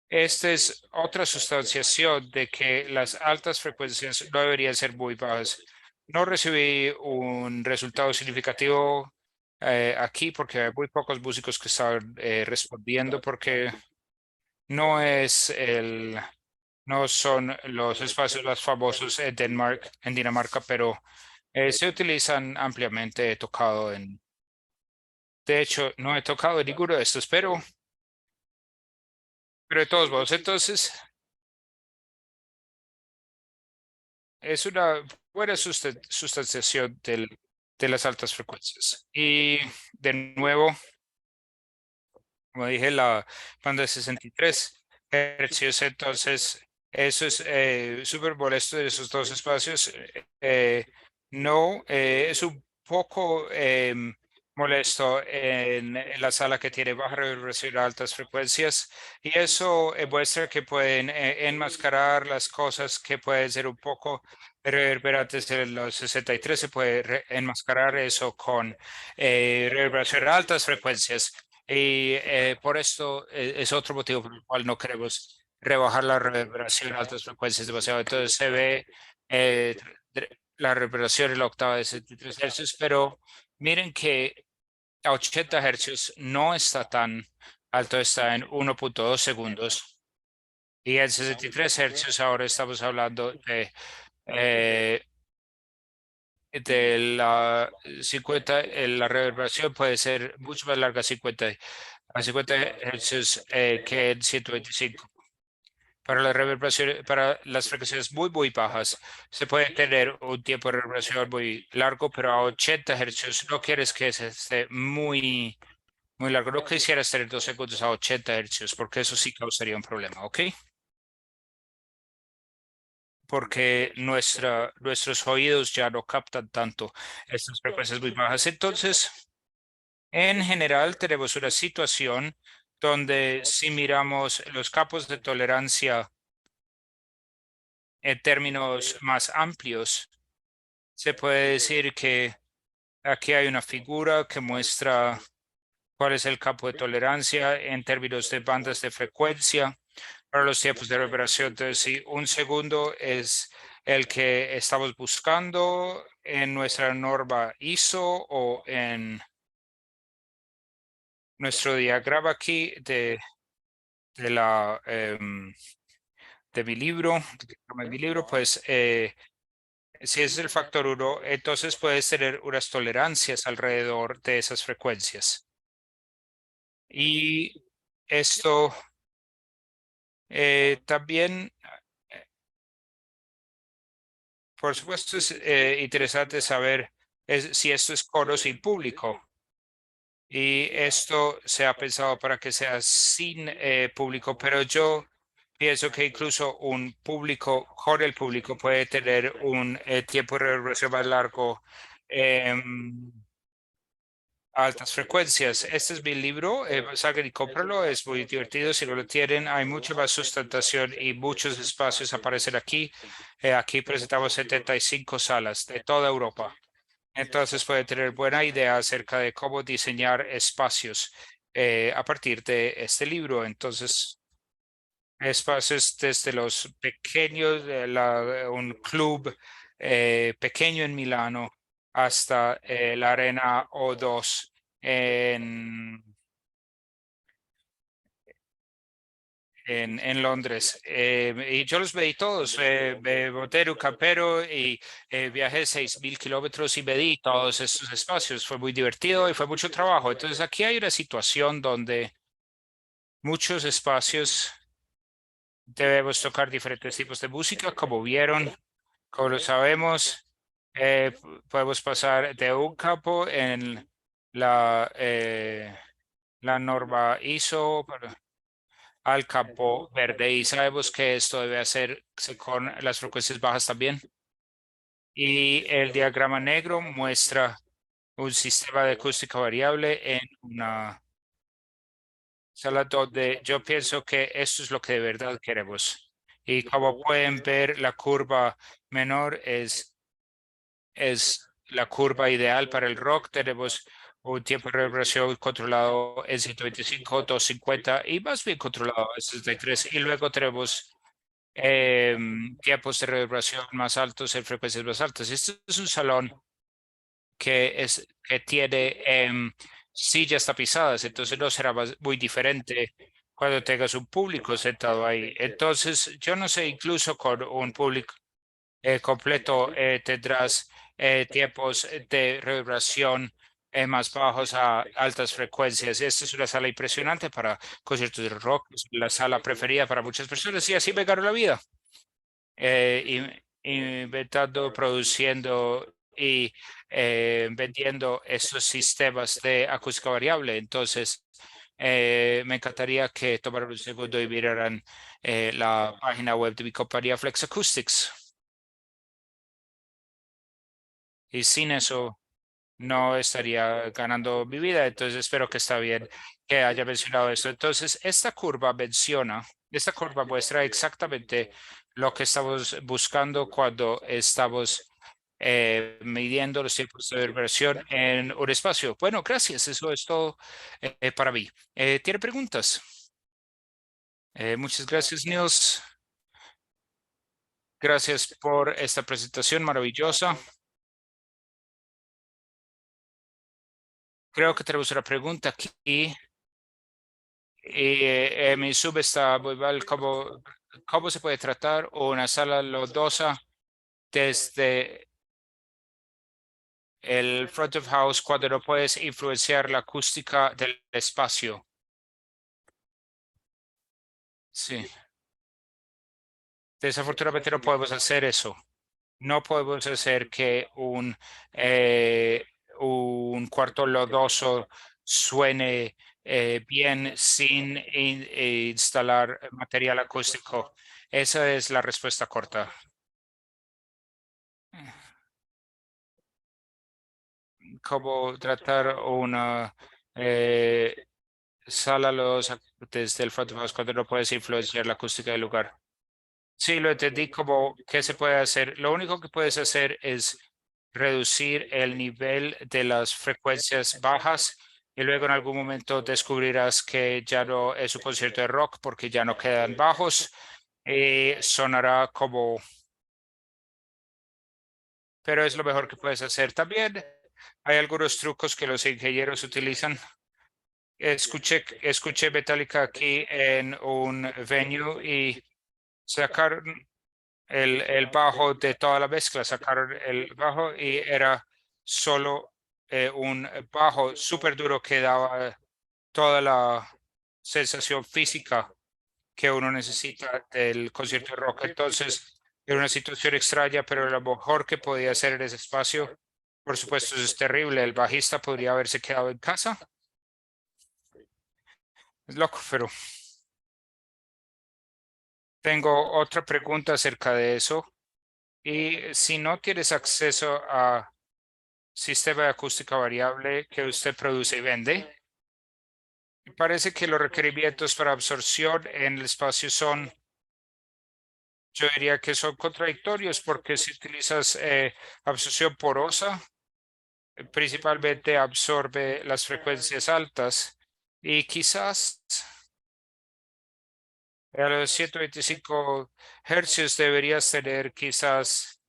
esta es otra sustanciación de que las altas frecuencias no deberían ser muy bajas. No recibí un resultado significativo aquí, porque hay muy pocos músicos que están respondiendo, porque no es el no son los espacios más famosos en Dinamarca, pero se utilizan ampliamente. De hecho, no he tocado en ninguno de estos, pero de todos modos, entonces es una buena sustanciación de las altas frecuencias. Y de nuevo, como dije, la banda de 63 hercios. Entonces eso es súper molesto de esos dos espacios. No, es un poco molesto en la sala que tiene baja reverberación a altas frecuencias, y eso muestra que pueden enmascarar las cosas que pueden ser un poco reverberantes. En los 63 se puede enmascarar eso con reverberación a altas frecuencias. Y por esto es otro motivo por el cual no queremos rebajar la reverberación a altas frecuencias demasiado. Entonces se ve eh, la reverberación en la octava de 63 hercios, pero miren que a 80 hercios no está tan alto, está en 1.2 segundos. Y en 63 hercios ahora estamos hablando eh, de la 50, la reverberación puede ser mucho más larga a 50 hercios que en 125. Para la reverberación, para las frecuencias muy bajas, se puede tener un tiempo de reverberación muy largo, pero a 80 hercios no quieres que se esté muy largo. No quisieras tener 2 segundos a 80 hercios, porque eso sí causaría un problema, ¿ok? Porque nuestros oídos ya no captan tanto estas frecuencias muy bajas. Entonces, en general, tenemos una situación donde si miramos los campos de tolerancia en términos más amplios, se puede decir que aquí hay una figura que muestra cuál es el campo de tolerancia en términos de bandas de frecuencia para los tiempos de reverberación. Entonces, si 1 segundo es el que estamos buscando en nuestra norma ISO o en nuestro diagrama aquí de la de mi libro, pues si es el factor 1, entonces puedes tener unas tolerancias alrededor de esas frecuencias. Y esto también, por supuesto, es interesante saber si esto es coro sin público. Y esto se ha pensado para que sea sin público, pero yo pienso que incluso un público, con el público puede tener un tiempo de reverberación más largo. em, Altas frecuencias. Este es mi libro, salgan y cómpralo, es muy divertido. Si no lo tienen, hay mucha más sustentación y muchos espacios aparecen aquí. Aquí presentamos 75 salas de toda Europa. Entonces puede tener buena idea acerca de cómo diseñar espacios a partir de este libro. Entonces, espacios desde los pequeños, un club pequeño en Milano hasta la Arena O2 en, en Londres. Y yo los veí todos, Botero, Campero, y viajé 6.000 kilómetros y medí todos estos espacios. Fue muy divertido y fue mucho trabajo. Entonces aquí hay una situación donde muchos espacios debemos tocar diferentes tipos de música, como vieron. Como lo sabemos, podemos pasar de un campo en la norma ISO al campo verde y sabemos que esto debe hacerse con las frecuencias bajas también. Y el diagrama negro muestra un sistema de acústica variable en una sala donde yo pienso que esto es lo que de verdad queremos. Y como pueden ver, la curva menor es la curva ideal para el rock. Tenemos un tiempo de reverberación controlado en 125, 250 y más bien controlado en 63. Y luego tenemos tiempos de reverberación más altos en frecuencias más altas. Este es un salón que tiene sillas tapizadas, entonces no será muy diferente cuando tengas un público sentado ahí. Entonces, yo no sé, incluso con un público completo tendrás tiempos de reverberación más bajos a altas frecuencias. Esta es una sala impresionante para conciertos de rock, es la sala preferida para muchas personas y así me ganó la vida. Inventando, produciendo y vendiendo estos sistemas de acústica variable. Entonces, me encantaría que tomaran un segundo y miraran la página web de mi compañía Flex Acoustics. Y sin eso no estaría ganando mi vida. Entonces espero que está bien que haya mencionado esto. Entonces, esta curva muestra exactamente lo que estamos buscando cuando estamos midiendo los tiempos de reversión en un espacio. Bueno, gracias. Eso es todo para mí. ¿Tiene preguntas? Muchas gracias, Niels. Gracias por esta presentación maravillosa. Creo que tenemos una pregunta aquí. Mi sub está muy mal. ¿Cómo se puede tratar una sala lodosa desde el front of house cuando no puedes influenciar la acústica del espacio? Sí. Desafortunadamente no podemos hacer eso. No podemos hacer que un cuarto lodoso suene bien sin instalar material acústico. Esa es la respuesta corta. ¿Cómo tratar una eh, sala lodosa desde el front of house cuando no puedes influenciar la acústica del lugar? Sí, lo entendí como qué se puede hacer. Lo único que puedes hacer es reducir el nivel de las frecuencias bajas y luego en algún momento descubrirás que ya no es un concierto de rock porque ya no quedan bajos y sonará como, pero es lo mejor que puedes hacer. También hay algunos trucos que los ingenieros utilizan. Escuché Metallica aquí en un venue y sacaron el bajo de toda la mezcla, sacaron el bajo y era solo un bajo súper duro que daba toda la sensación física que uno necesita del concierto de rock. Entonces, era una situación extraña, pero lo mejor que podía hacer en ese espacio, por supuesto, eso es terrible. El bajista podría haberse quedado en casa. Es loco, pero tengo otra pregunta acerca de eso. Y si no tienes acceso a sistema de acústica variable que usted produce y vende, parece que los requerimientos para absorción en el espacio son, yo diría que son contradictorios porque si utilizas absorción porosa, principalmente absorbe las frecuencias altas y quizás a los 125 hercios deberías tener quizás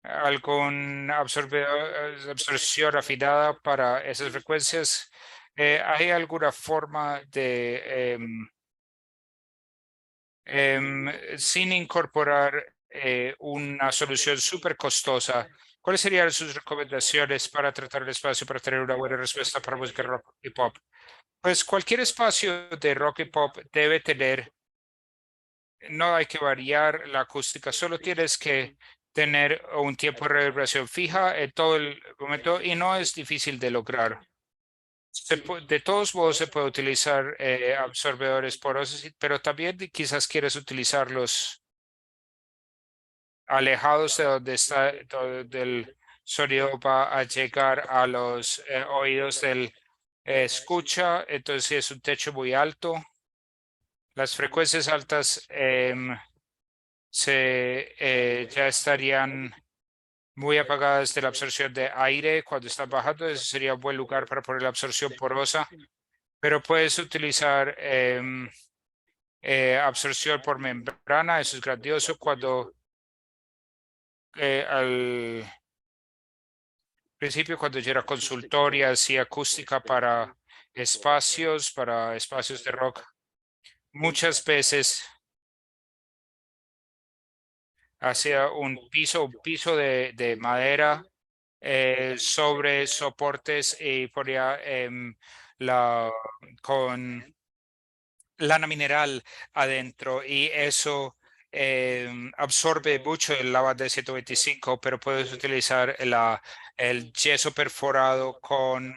algún absorción afinada para esas frecuencias. ¿Hay alguna forma de, sin incorporar una solución súper costosa, cuáles serían sus recomendaciones para tratar el espacio para tener una buena respuesta para música rock y pop? Pues cualquier espacio de rock y pop debe tener, no hay que variar la acústica, solo tienes que tener un tiempo de reverberación fija en todo el momento y no es difícil de lograr. De todos modos se puede utilizar absorbedores porosos, pero también quizás quieres utilizarlos alejados de donde está, donde el sonido va a llegar a los oídos del escucha. Entonces, si es un techo muy alto, las frecuencias altas ya estarían muy apagadas de la absorción de aire cuando están bajando. Ese sería un buen lugar para poner la absorción porosa, pero puedes utilizar absorción por membrana. Eso es grandioso cuando al principio, cuando yo era consultoria, hacía acústica para espacios de rock. Muchas veces hacía un piso de madera sobre soportes y ponía con lana mineral adentro y eso absorbe mucho el lava de 125, pero puedes utilizar el yeso perforado con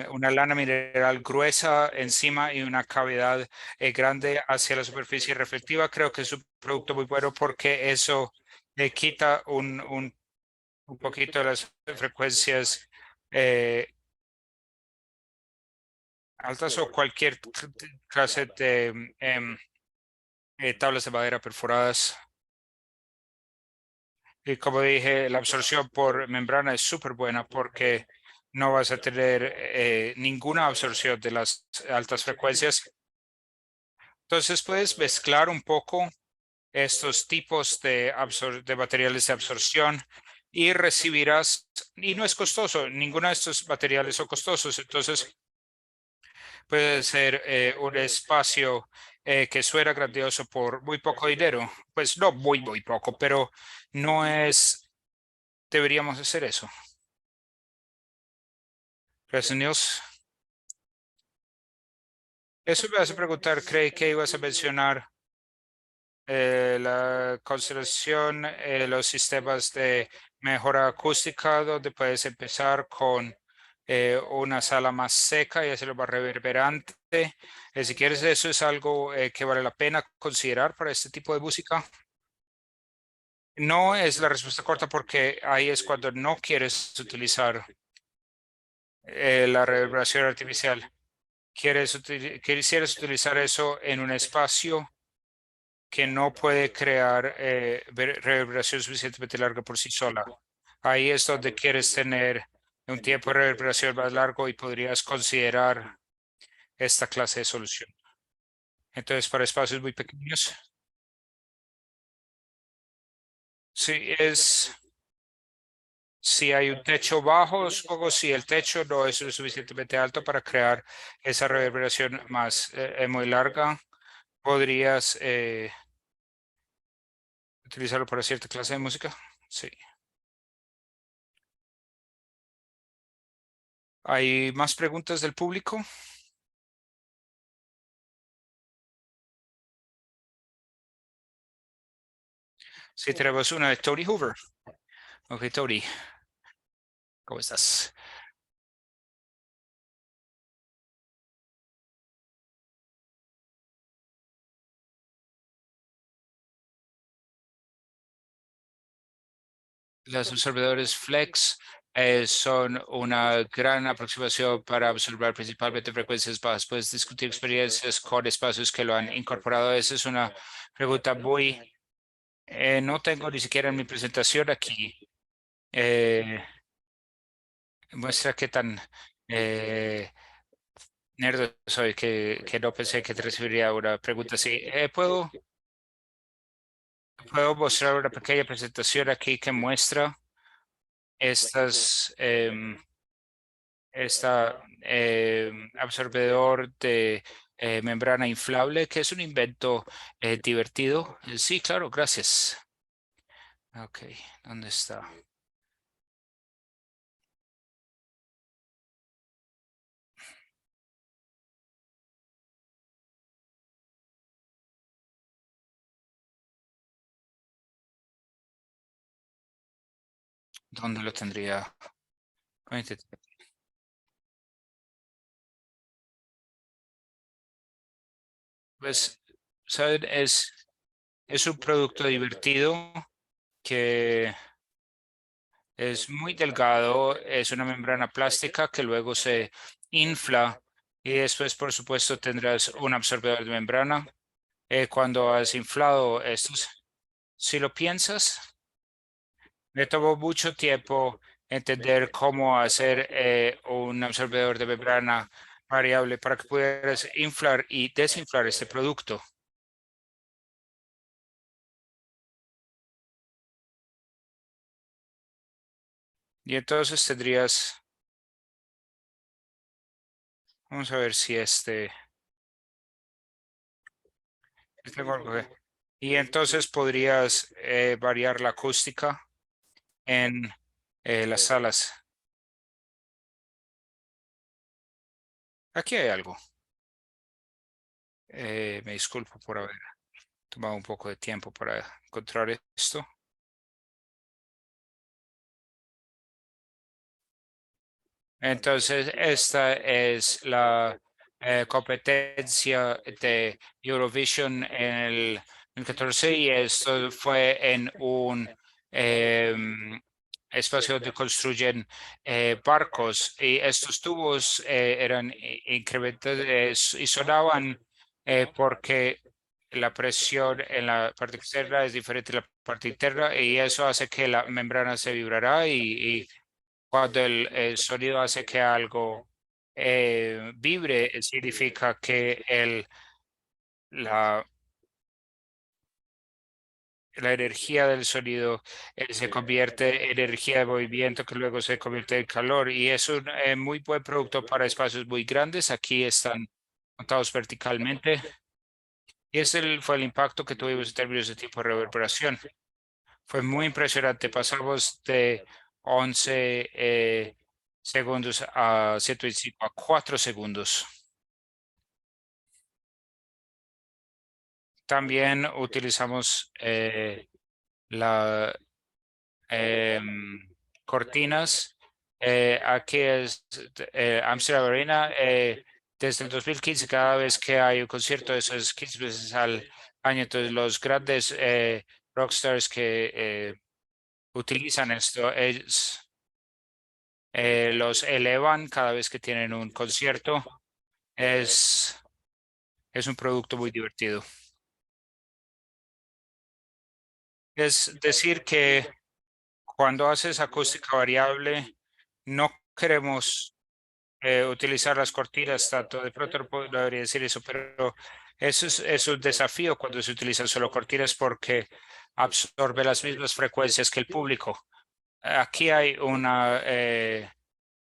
una lana mineral gruesa encima y una cavidad grande hacia la superficie reflectiva. Creo que es un producto muy bueno porque eso le quita un poquito de las frecuencias eh, altas o cualquier clase de tablas de madera perforadas. Y como dije, la absorción por membrana es súper buena porque no vas a tener ninguna absorción de las altas frecuencias. Entonces puedes mezclar un poco estos tipos de materiales de absorción y recibirás, y no es costoso, ninguno de estos materiales son costosos, entonces puede ser un espacio que suena grandioso por muy poco dinero. Pues no muy poco, pero no es, deberíamos hacer eso. Gracias, Nils. Eso me hace preguntar, creí que ibas a mencionar la constelación, los sistemas de mejora acústica, donde puedes empezar con una sala más seca y hacerlo más reverberante. Si quieres, eso es algo que vale la pena considerar para este tipo de música. No es la respuesta corta porque ahí es cuando no quieres utilizar la reverberación artificial. Quisieras utilizar eso en un espacio que no puede crear reverberación suficientemente larga por sí sola. Ahí es donde quieres tener un tiempo de reverberación más largo y podrías considerar esta clase de solución. Entonces, para espacios muy pequeños, sí es, si hay un techo bajo, supongo si el techo no es lo suficientemente alto para crear esa reverberación más muy larga, podrías utilizarlo para cierta clase de música. Sí. ¿Hay más preguntas del público? Sí, tenemos una de Tony Hoover. Ok, Tony, ¿cómo estás? Los absorbedores Flex son una gran aproximación para absorber principalmente frecuencias bajas. Puedes discutir experiencias con espacios que lo han incorporado. Esa es una pregunta muy... no tengo ni siquiera en mi presentación aquí. Eh, muestra qué tan nerd soy que no pensé que te recibiría una pregunta así. Puedo mostrar una pequeña presentación aquí que muestra estas, esta absorbedor de membrana inflable, que es un invento divertido. Sí, claro, gracias. Ok, ¿dónde está? ¿Dónde lo tendría? Pues, ¿saben? Es un producto divertido que es muy delgado, es una membrana plástica que luego se infla y después, por supuesto, tendrás un absorbedor de membrana. Cuando has inflado estos, si lo piensas, me tomó mucho tiempo entender cómo hacer un absorbedor de membrana variable para que pudieras inflar y desinflar este producto. Y entonces tendrías, vamos a ver si tengo algo y entonces podrías variar la acústica en las salas. Aquí hay algo. Me disculpo por haber tomado un poco de tiempo para encontrar esto. Entonces, esta es la competencia de Eurovision en el 14 y esto fue en un espacio donde construyen barcos y estos tubos eran incrementados y sonaban porque la presión en la parte externa es diferente a la parte interna y eso hace que la membrana se vibrará y cuando el sonido hace que algo vibre, significa que la, la energía del sonido se convierte en energía de movimiento que luego se convierte en calor y es un muy buen producto para espacios muy grandes. Aquí están montados verticalmente y ese fue el impacto que tuvimos en términos de tiempo de reverberación. Fue muy impresionante. Pasamos de 11 segundos a 125 a 4 segundos. También utilizamos la em, cortinas. Aquí es Amsterdam Arena. Desde el 2015, cada vez que hay un concierto, eso es 15 veces al año. Entonces, los grandes rockstars que utilizan esto, los elevan cada vez que tienen un concierto. Es, es un producto muy divertido. Es decir, que cuando haces acústica variable, no queremos utilizar las cortinas tanto. De pronto no debería decir eso, pero eso es un desafío cuando se utilizan solo cortinas porque absorbe las mismas frecuencias que el público. Aquí hay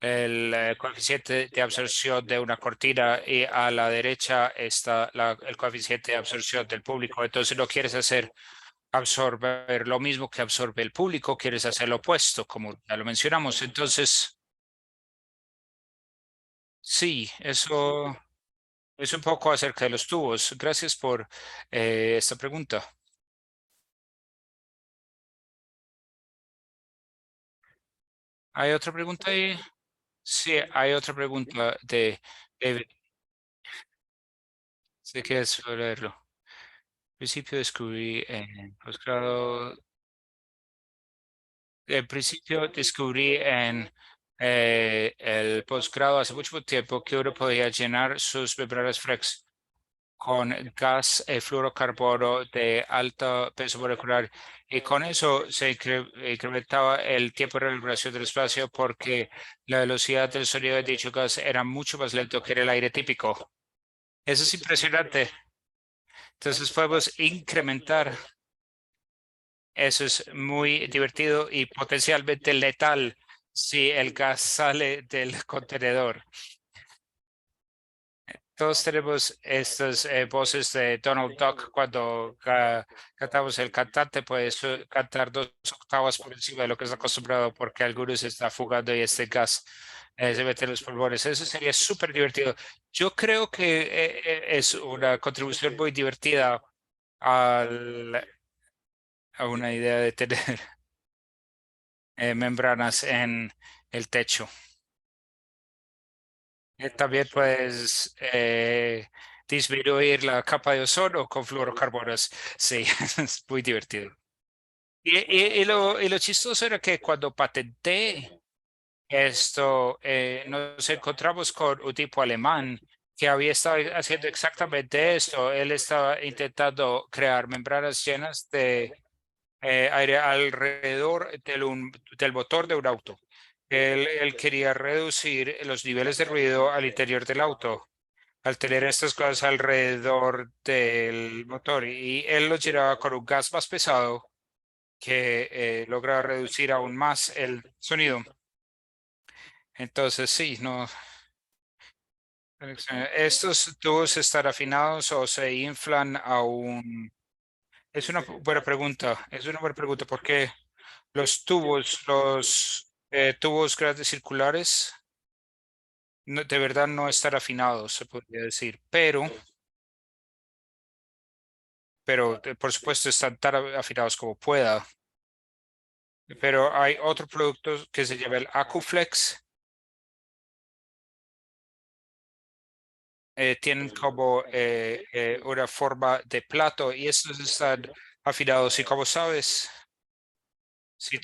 el coeficiente de absorción de una cortina y a la derecha está el coeficiente de absorción del público. Entonces no quieres hacer absorber lo mismo que absorbe el público, quieres hacer lo opuesto, como ya lo mencionamos. Entonces, sí, eso es un poco acerca de los tubos. Gracias por esta pregunta. ¿Hay otra pregunta ahí? Sí, hay otra pregunta de David. Si quieres leerlo. Al principio descubrí en posgrado, al principio descubrí en el posgrado hace mucho tiempo que uno podía llenar sus membranas Flex con gas fluorocarbono de alto peso molecular y con eso se incrementaba el tiempo de reverberación del espacio porque la velocidad del sonido de dicho gas era mucho más lento que en el aire típico. Eso es impresionante. Entonces podemos incrementar. Eso es muy divertido y potencialmente letal si el gas sale del contenedor. Todos tenemos estas voces de Donald Duck cuando cantamos. El cantante puede cantar 2 octavas por encima de lo que está acostumbrado porque algunos se está fugando y este gas se mete en los pulmones. Eso sería súper divertido. Yo creo que es una contribución muy divertida al- a una idea de tener membranas en el techo. También puedes disminuir la capa de ozono con fluorocarbonos. Sí, es muy divertido. Y lo chistoso era que cuando patenté esto, nos encontramos con un tipo alemán que había estado haciendo exactamente esto. Él estaba intentando crear membranas llenas de aire alrededor del motor de un auto. Él quería reducir los niveles de ruido al interior del auto al tener estas cosas alrededor del motor y él lo llenaba con un gas más pesado que logra reducir aún más el sonido. Entonces, sí, no. ¿Estos tubos están afinados o se inflan aún? Es una buena pregunta. Es una buena pregunta porque los tubos grandes circulares de verdad no están afinados, se podría decir, pero por supuesto están tan afinados como pueda. Pero hay otro producto que se llama el Acuflex. Tienen como una forma de plato y estos están afinados. Y como sabes, si,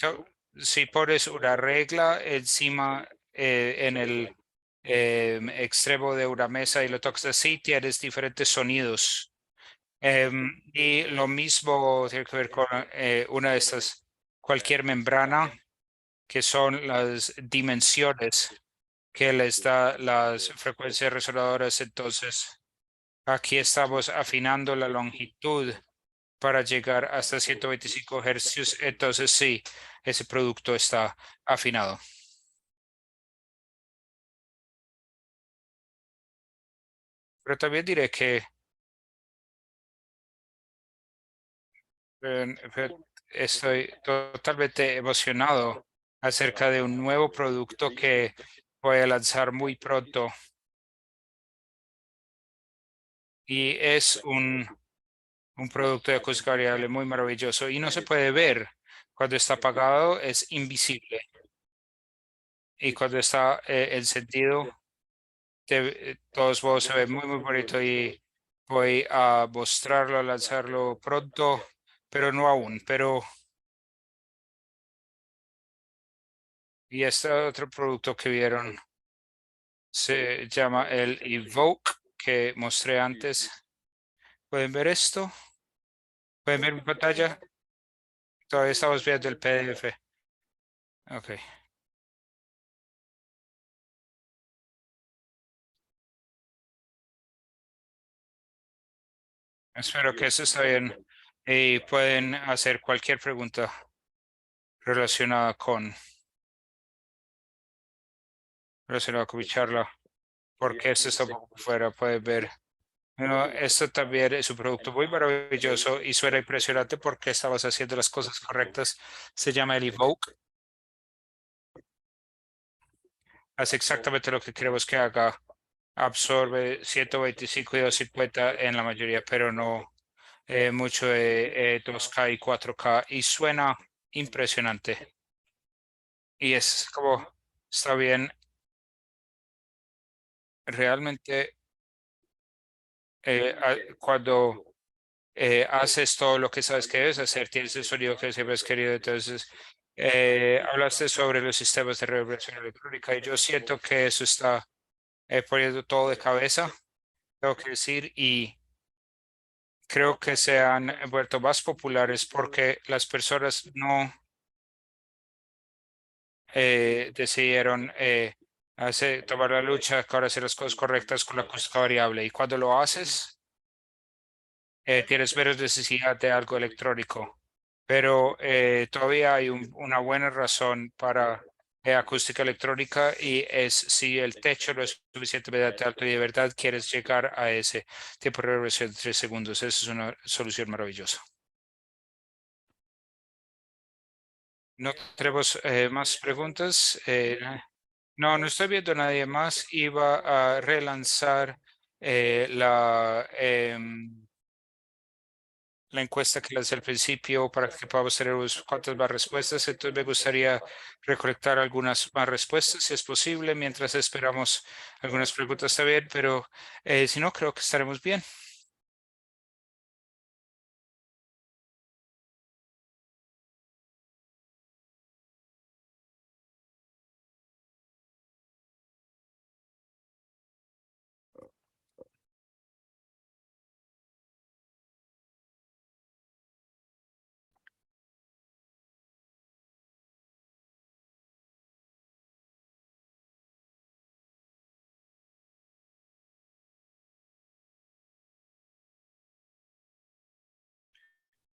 si pones una regla encima en el extremo de una mesa y lo tocas así, tienes diferentes sonidos. Y lo mismo tiene que ver con una de estas, cualquier membrana, que son las dimensiones que les da las frecuencias resonadoras. Entonces, aquí estamos afinando la longitud para llegar hasta 125 hercios, entonces sí, ese producto está afinado. Pero también diré que estoy totalmente emocionado acerca de un nuevo producto que voy a lanzar muy pronto y es un producto de acústica variable muy maravilloso y no se puede ver. Cuando está apagado es invisible y cuando está encendido, de todos modos se ve muy, muy bonito y voy a mostrarlo, a lanzarlo pronto, pero no aún. Y este otro producto que vieron se llama el Evoke que mostré antes. ¿Pueden ver esto? ¿Pueden ver mi pantalla? Todavía estamos viendo el PDF. Ok. Espero que eso está bien. Y pueden hacer cualquier pregunta relacionada relacionada con mi charla, porque esto está un poco fuera, pueden ver. Bueno, esto también es un producto muy maravilloso y suena impresionante porque estabas haciendo las cosas correctas. Se llama el Evoke. Hace exactamente lo que queremos que haga. Absorbe 125 y 250 en la mayoría, pero no mucho de 2K y 4K y suena impresionante. Y es como, está bien, realmente cuando haces todo lo que sabes que debes hacer, tienes el sonido que siempre has querido. Entonces, hablaste sobre los sistemas de reverberación electrónica y yo siento que eso está poniendo todo de cabeza, tengo que decir, y creo que se han vuelto más populares porque las personas no decidieron tomar la lucha, ahora hacer las cosas correctas con la acústica variable. Y cuando lo haces, tienes menos necesidad de algo electrónico. Pero todavía hay una buena razón para acústica electrónica y es si el techo no es suficientemente alto y de verdad quieres llegar a ese tiempo de reversión de 3 segundos. Esa es una solución maravillosa. No tenemos más preguntas. No, no estoy viendo a nadie más. Iba a relanzar la encuesta que lancé al principio para que podamos tener unas cuantas más respuestas. Entonces me gustaría recolectar algunas más respuestas si es posible, mientras esperamos algunas preguntas también, pero si no, creo que estaremos bien.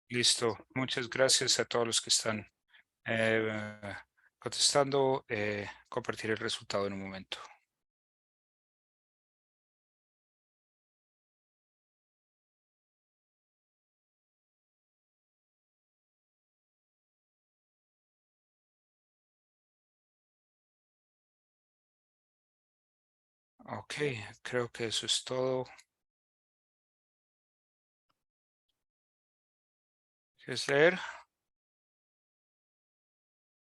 Listo. Muchas gracias a todos los que están eh, contestando. Compartir el resultado en un momento. Ok, creo que eso es todo. ¿Quieres leer?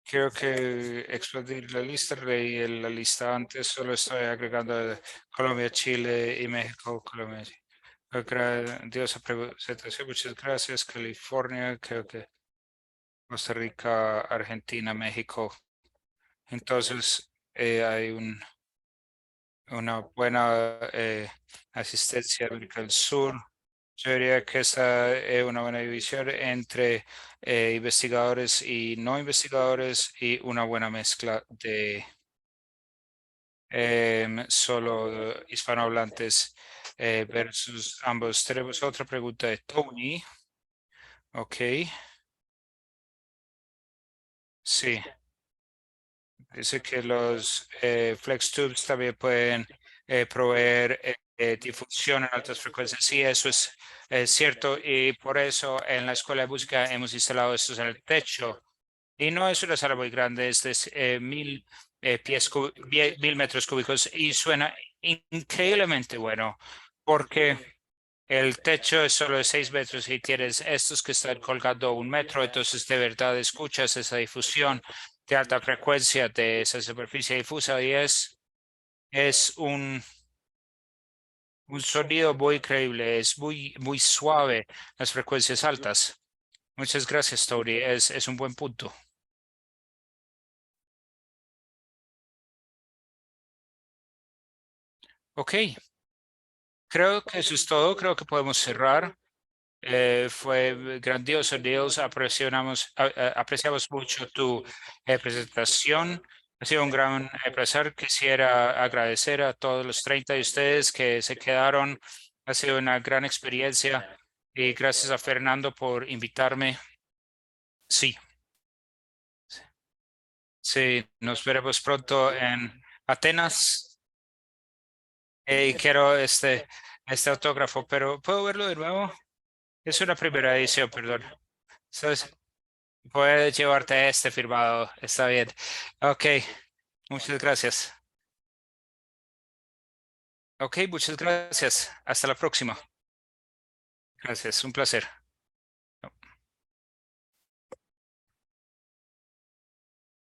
Quiero que expandir la lista. Leí la lista antes, solo estoy agregando Colombia, Chile y México. Colombia. Grandiosa presentación, muchas gracias. California, creo que Costa Rica, Argentina, México. Entonces, hay una buena asistencia en América del Sur. Yo diría que esta es una buena división entre investigadores y no investigadores y una buena mezcla de solo hispanohablantes versus ambos. Tenemos otra pregunta de Tony. Ok. Sí. Dice que los FlexTubes también pueden proveer difusión en altas frecuencias. Sí, eso es cierto. Y por eso en la escuela de música hemos instalado estos en el techo. Y no es una sala muy grande, es de 1000 metros cúbicos y suena increíblemente bueno porque el techo es solo de 6 metros y tienes estos que están colgando 1 metro, entonces de verdad escuchas esa difusión de alta frecuencia de esa superficie difusa y es un sonido muy increíble, es muy suave las frecuencias altas. Muchas gracias, Tori, es un buen punto. Ok, creo que eso es todo, creo que podemos cerrar. Fue grandioso, Niels. Apreciamos mucho tu presentación. Ha sido un gran placer. Quisiera agradecer a todos los 30 de ustedes que se quedaron. Ha sido una gran experiencia y gracias a Fernando por invitarme. Sí, sí, nos veremos pronto en Atenas. Y quiero este autógrafo, pero ¿puedo verlo de nuevo? Es una primera edición, perdón. ¿Sabes? Puedes llevarte este firmado, está bien. Ok, muchas gracias. Ok, muchas gracias. Hasta la próxima. Gracias, un placer.